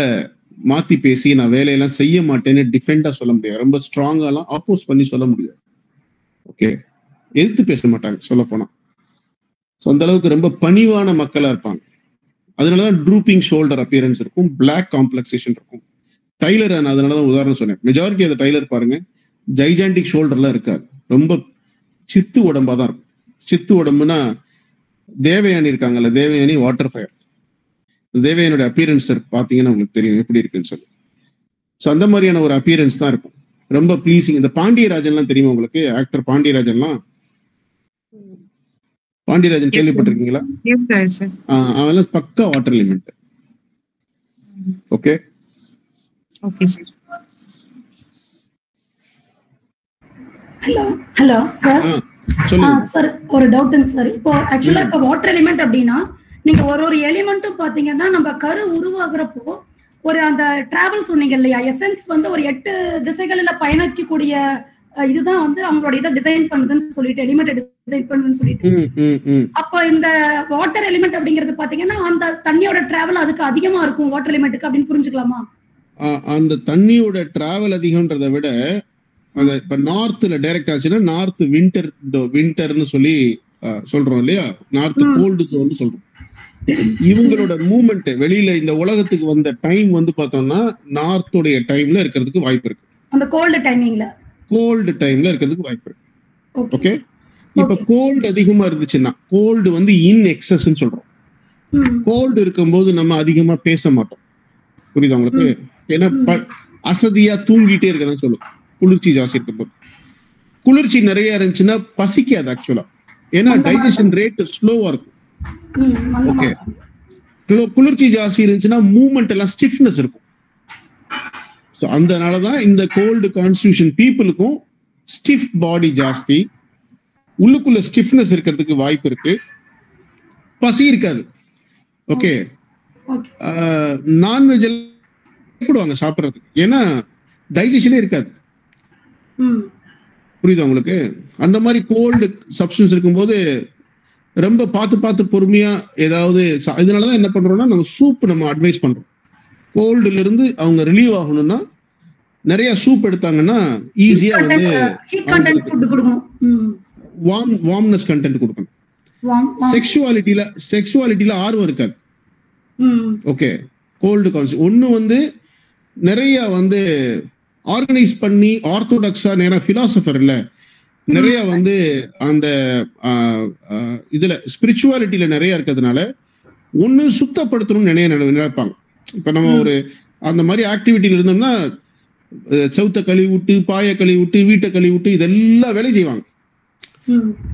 மாத்தி பேசி நான் வேலையெல்லாம் செய்ய மாட்டேன்னு டிஃபெண்டா சொல்ல முடியாது. ரொம்ப ஸ்ட்ராங்காலாம் ஆப்போஸ் பண்ணி சொல்ல முடியாது. ஓகே, எதிர்த்து பேச மாட்டாங்க சொல்ல போனா. அந்த அளவுக்கு ரொம்ப பணிவான மக்களா இருப்பாங்க. அதனாலதான் ட்ரூப்பிங் ஷோல்டர் அப்பியரன்ஸ் இருக்கும், பிளாக் காம்ப்ளெக்சேஷன் இருக்கும். டைலர் அதனாலதான் உதாரணம் சொன்னேன். மெஜாரிட்டி ஆஃப் டைலர் பாருங்க ஜைஜாண்டிக் ஷோல்டர்லாம் இருக்காது, ரொம்ப சித்து உடம்பா தான் இருக்கும். சித்து உடம்புனா தேவயானி இருக்காங்கல்ல, தேவயானி வாட்டர் ஃபயர். தேவயானியோட அப்பியரன்ஸ் பாத்தீங்கன்னா உங்களுக்கு தெரியும் எப்படி இருக்குன்னு சொல்லி. ஸோ அந்த மாதிரியான ஒரு அப்பியரன்ஸ் தான் இருக்கும். ரொம்ப ப்ளீசிங். இந்த பாண்டியராஜன்லாம் தெரியுமா உங்களுக்கு? ஆக்டர் பாண்டியராஜன்லாம், பாண்டியராஜன் கேள்விப்பட்டிருக்கீங்களா? அவெல்லாம் பக்கா water element. Okay okay sir. Hello sir. Sir ஒரு டவுட்டுங்க சார். இப்போ ஆக்சுவலா இப்போ வாட்டர் எலிமெண்ட் அப்படின்னா நீங்க ஒரு எலிமெண்ட்டும் பாத்தீங்கன்னா நம்ம கரு உருவாகிறப்போ ஒரு அந்த டிராவல் சொன்னீங்க இல்லையா, எசன்ஸ் வந்து ஒரு 8 திசைகளில் பயணிக்கக்கூடிய இதுதான் வந்து அவங்களோட இதை டிசைன் பண்ணுதுன்னு சொல்லிட்டு, எலிமெண்ட் டிசைன் பண்ணுதுன்னு சொல்லிட்டு, அப்போ இந்த வாட்டர் எலிமெண்ட் அப்படிங்கிறது பாத்தீங்கன்னா அந்த தண்ணியோட டிராவல் அதுக்கு அதிகமா இருக்கும் வாட்டர் எலிமெண்ட்டுக்கு அப்படின்னு புரிஞ்சுக்கலாமா? அந்த தண்ணியோட டிராவல் அதிகம்ன்றதை விட அந்த இப்ப நார்த்ல டைரக்ட் ஆச்சுன்னா நார்த் விண்டர்னு சொல்லி சொல்றோம் இல்லையா, நார்த் கோல்டு ஜோன் சொல்றோம். இவங்களோட மூவ்மெண்ட் வெளியில இந்த உலகத்துக்கு வந்த டைம் வந்து பார்த்தோம்னா நார்த்தோடைய டைம்ல இருக்கிறதுக்கு வாய்ப்பு இருக்கு. அந்த கோல்டு டைம்ல இருக்கிறதுக்கு வாய்ப்பு இருக்கு. ஓகே. இப்ப கோல்டு அதிகமா இருந்துச்சுன்னா, கோல்டு வந்து இன் எக்ஸஸ்ன்னு சொல்றோம். கோல்டு இருக்கும்போது நம்ம அதிகமா பேச மாட்டோம். புரியுதா உங்களுக்கு? ஏன்னா அசதியா தூங்கிட்டே இருக்கதான் சொல்லுவோம். குளிர்ச்சி ஜாஸ்தி இருக்கும்போது, குளிர்ச்சி நிறைய இருந்துச்சுன்னா பசிக்காது ஆக்சுவலா, ஏன்னா டைஜஷன் ரேட் ஸ்லோவா இருக்கும். ஓகே. குளிர்ச்சி ஜாஸ்தி இருந்துச்சுன்னா மூவ்மெண்ட் எல்லாம் ஸ்டிஃப்னஸ் இருக்கும். அதனாலதான் இந்த கோல்டு கான்ஸ்டிடியூஷன் பீப்புளுக்கும் ஸ்டிஃப் பாடி ஜாஸ்தி, உள்ளுக்குள்ள ஸ்டிஃப்னஸ் இருக்கிறதுக்கு வாய்ப்பு இருக்கு, பசி இருக்காது. ஓகே. நான்வெஜ் எல்லாம் சாப்பிட்றதுக்கு, ஏன்னா டைஜஷனே இருக்காது. புரியுதா உங்களுக்கு? அந்த மாதிரி கோல்டு சப்ஸ்டன்ஸ் இருக்கும்போது ரொம்ப பார்த்து பொறுமையா ஏதாவது. இதனாலதான் என்ன பண்றோம்னா நம்ம சூப் நம்ம அட்வைஸ் பண்றோம். கோல்டுல இருந்து அவங்க ரிலீவ் ஆகணும்னா நிறைய சூப் எடுத்தாங்கன்னா ஈஸியா வந்து வார்ம்னஸ் கண்டென்ட் கொடுக்கணும். செக்ஷுவாலிட்டியில ஆர்வம் இருக்காது. ஓகே. கோல்டு கான்செப்ட் ஒண்ணு வந்து நிறைய வந்து ஆர்கனைஸ் பண்ணி ஆர்த்தோடாக்ஸா நேரம் பிலாசபர் இல்ல, நிறைய வந்து அந்த இதுல ஸ்பிரிச்சுவாலிட்டியில நிறைய இருக்கிறதுனால ஒண்ணு சுத்தப்படுத்தணும்னு நினைப்பாங்க. இப்ப நம்ம ஒரு அந்த மாதிரி ஆக்டிவிட்டியில இருந்தோம்னா சவுத்த கழுவி விட்டு, பாய கழுவி விட்டு, வீட்டை கழுவி விட்டு, இதெல்லாம் வேலை செய்வாங்க.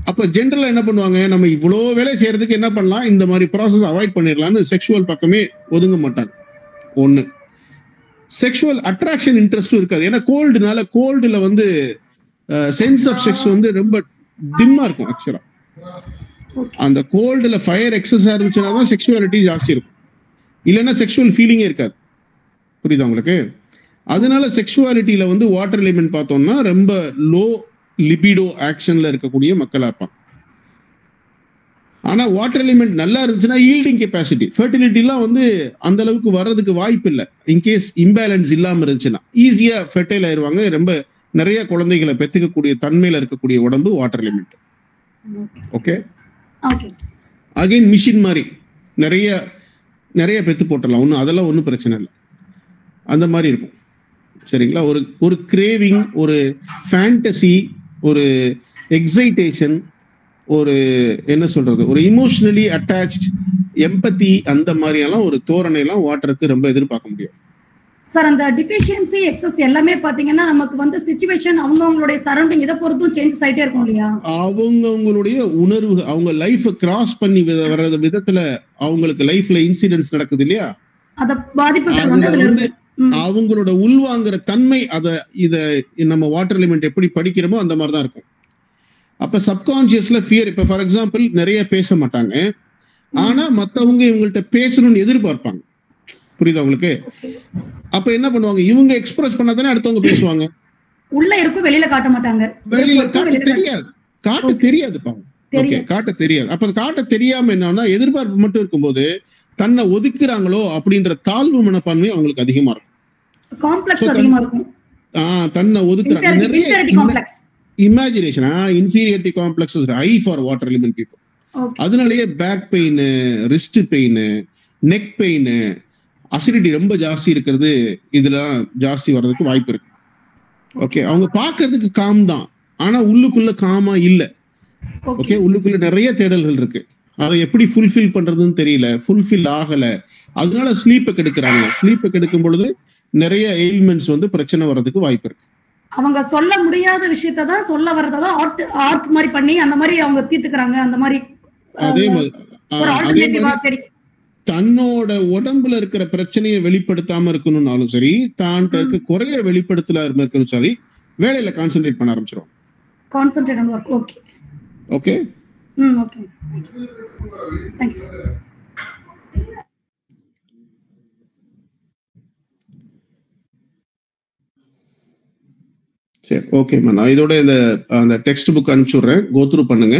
அப்ப ஜென்ரலா என்ன பண்ணுவாங்க, நம்ம இவ்வளோ வேலை செய்யறதுக்கு என்ன பண்ணலாம், இந்த மாதிரி ப்ராசஸ் அவாய்ட் பண்ணிடலாம்னு செக்ஷுவல் பக்கமே ஒதுங்க மாட்டாங்க. ஒண்ணு, செக்ஷுவல் அட்ராக்ஷன் இன்ட்ரெஸ்டும் இருக்காது. ஏன்னா கோல்டுனால, கோல்டுல வந்து சென்ஸ் ஆஃப் செக்ஸ் வந்து ரொம்ப டிம்மா இருக்கும் ஆக்சுவலா. அந்த கோல்டுல ஃபயர் எக்ஸஸா இருந்துச்சுன்னா தான் செக்ஷுவாலிட்டி ஜாஸ்தி இருக்கும், இல்லைன்னா செக்ஷுவல் ஃபீலிங்கே இருக்காது. புரியுதா உங்களுக்கு? அதனால செக்ஷுவாலிட்டியில வந்து வாட்டர் எலிமெண்ட் பார்த்தோம்னா ரொம்ப லோ லிபிடோ ஆக்ஷன்ல இருக்கக்கூடிய மக்களா இருப்பாங்க. ஆனா வாட்டர் எலிமெண்ட் நல்லா இருந்துச்சுன்னா ஈல்டிங் கெப்பாசிட்டி, ஃபெர்டிலிட்டிலாம் வந்து அந்த அளவுக்கு வர்றதுக்கு வாய்ப்பு இல்லை. இன்கேஸ் இம்பேலன்ஸ் இல்லாம இருந்துச்சுன்னா ஈஸியா ஃபெர்டைல் ஆயிருவாங்க. ரொம்ப நிறைய குழந்தைகளை பெற்றுக்கக்கூடிய தன்மையில இருக்கக்கூடிய உடம்பு water element. Okay. Again machine மாதிரி நிறைய பெத்து போட்டலாம், ஒன்றும் அதெல்லாம் ஒன்றும் பிரச்சனை இல்லை. அந்த மாதிரி இருக்கும். சரிங்களா? ஒரு கிரேவிங், ஒரு ஃபேண்டசி, ஒரு எக்ஸைட்டேஷன், ஒரு என்ன சொல்றது, ஒரு இமோஷனலி அட்டாச்ட் எம்பத்தி, அந்த மாதிரியெல்லாம் ஒரு தோரணையெல்லாம் வாட்டருக்கு ரொம்ப எதிர்பார்க்க முடியும். சார், அந்த டிஃபிஷியன்சி எக்ஸஸ் எல்லாமே பாத்தீங்கன்னா நமக்கு வந்து சிச்சுவேஷன் அவங்களுடைய சரௌண்டிங் இதை பொறுத்தும் சேஞ்சஸ் ஆயிட்டே இருக்கும் இல்லையா? அவங்களுடைய உணர்வு, அவங்க லைஃப் கிராஸ் பண்ணி வர்ற விதத்துல அவங்களுக்கு லைஃப்ல இன்சிடென்ட்ஸ் நடக்குது இல்லையா, அத பாதிப்புகள் வந்து அவங்களோட உள்வாங்குற தன்மை, இத நம்ம வாட்டர் எலிமெண்ட் எப்படி படிக்கிறோமோ அந்த மாதிரிதான் இருக்கும். அப்ப சப்கான்சியஸ்ல ஃபியர். இப்ப ஃபார் எக்ஸாம்பிள் நிறைய பேச மாட்டாங்க, ஆனா மத்தவங்க இவங்கள்ட்ட பேசணும்னு எதிர்பார்ப்பாங்க. புரியுதா உங்களுக்கு? அப்ப என்ன பண்ணுவாங்க, இவங்க எக்ஸ்பிரஸ் பண்ணாதானே அடுத்தவங்க பேசுவாங்க. உள்ள இருக்கும், வெளியில காட்ட மாட்டாங்க. வெளியில காட்ட தெரியாதுப்பா. ஓகே, காட்ட தெரியாது. அப்ப காட்ட தெரியாம என்னன்னா எதிர்பார்ப்பு மட்டும் இருக்கும்போது தன்னை ஒதுக்குறாங்களோ அப்படின்ற தாழ்வு மனப்பான்மை அவங்களுக்கு அதிகமா இருக்கும். காம்ப்ளெக்ஸ் அதிகமா இருக்கும். தன்னை ஒதுக்குறாங்க. Imagination, inferiority complex high for water element people. அதனாலேயே back pain, wrist pain, neck pain, acidity ரொம்ப ஜாஸ்தி இருக்கிறது இதெல்லாம் ஜாஸ்தி வர்றதுக்கு வாய்ப்பு இருக்கு. ஓகே. அவங்க பார்க்கறதுக்கு காம் தான், ஆனா உள்ளுக்குள்ள காமா இல்லை. ஓகே. உள்ளுக்குள்ள நிறைய தேடல்கள் இருக்கு, அதை எப்படி ஃபுல்ஃபில் பண்றதுன்னு தெரியல, ஃபுல்ஃபில் ஆகல. அதனால ஸ்லீப்பை கெடுக்கிறாங்க. ஸ்லீப்பை கெடுக்கும் பொழுது நிறைய எயில்மெண்ட்ஸ் வந்து பிரச்சனை வர்றதுக்கு வாய்ப்பு இருக்கு. அவங்க சொல்ல முடியாத விஷயத்தான் சொல்ல வர்றதான் ஆர்ட் மாதிரி பண்ணி அந்த மாதிரி அவங்க தீர்த்துக்கிறாங்க. அந்த மாதிரி அதே மாதிரி தன்னோட உடம்புல இருக்கிற பிரச்சனையை வெளிப்படுத்தாம இருக்கணும்னாலும் சரி, தான் இருக்க குறைய வெளிப்படுத்தல இருக்கணும் சரி, வேலையில கான்சென்ட்ரேட் பண்ண ஆரம்பிச்சிரும். Concentrate on work. Okay okay okay thank you sir. சரி ஓகேம்மா, நான் இதோட அந்த டெக்ஸ்ட் புக் அனுப்பிச்சுடுறேன், கோத்ரூ பண்ணுங்க.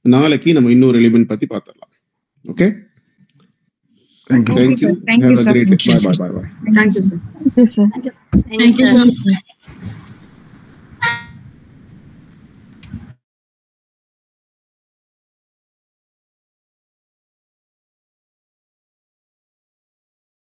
நாளைக்கு நம்ம இன்னொரு எலிமெண்ட் பத்தி பார்த்துடலாம். Okay, thank you. Have a great day. Bye. Thank you, sir. Thank you, sir.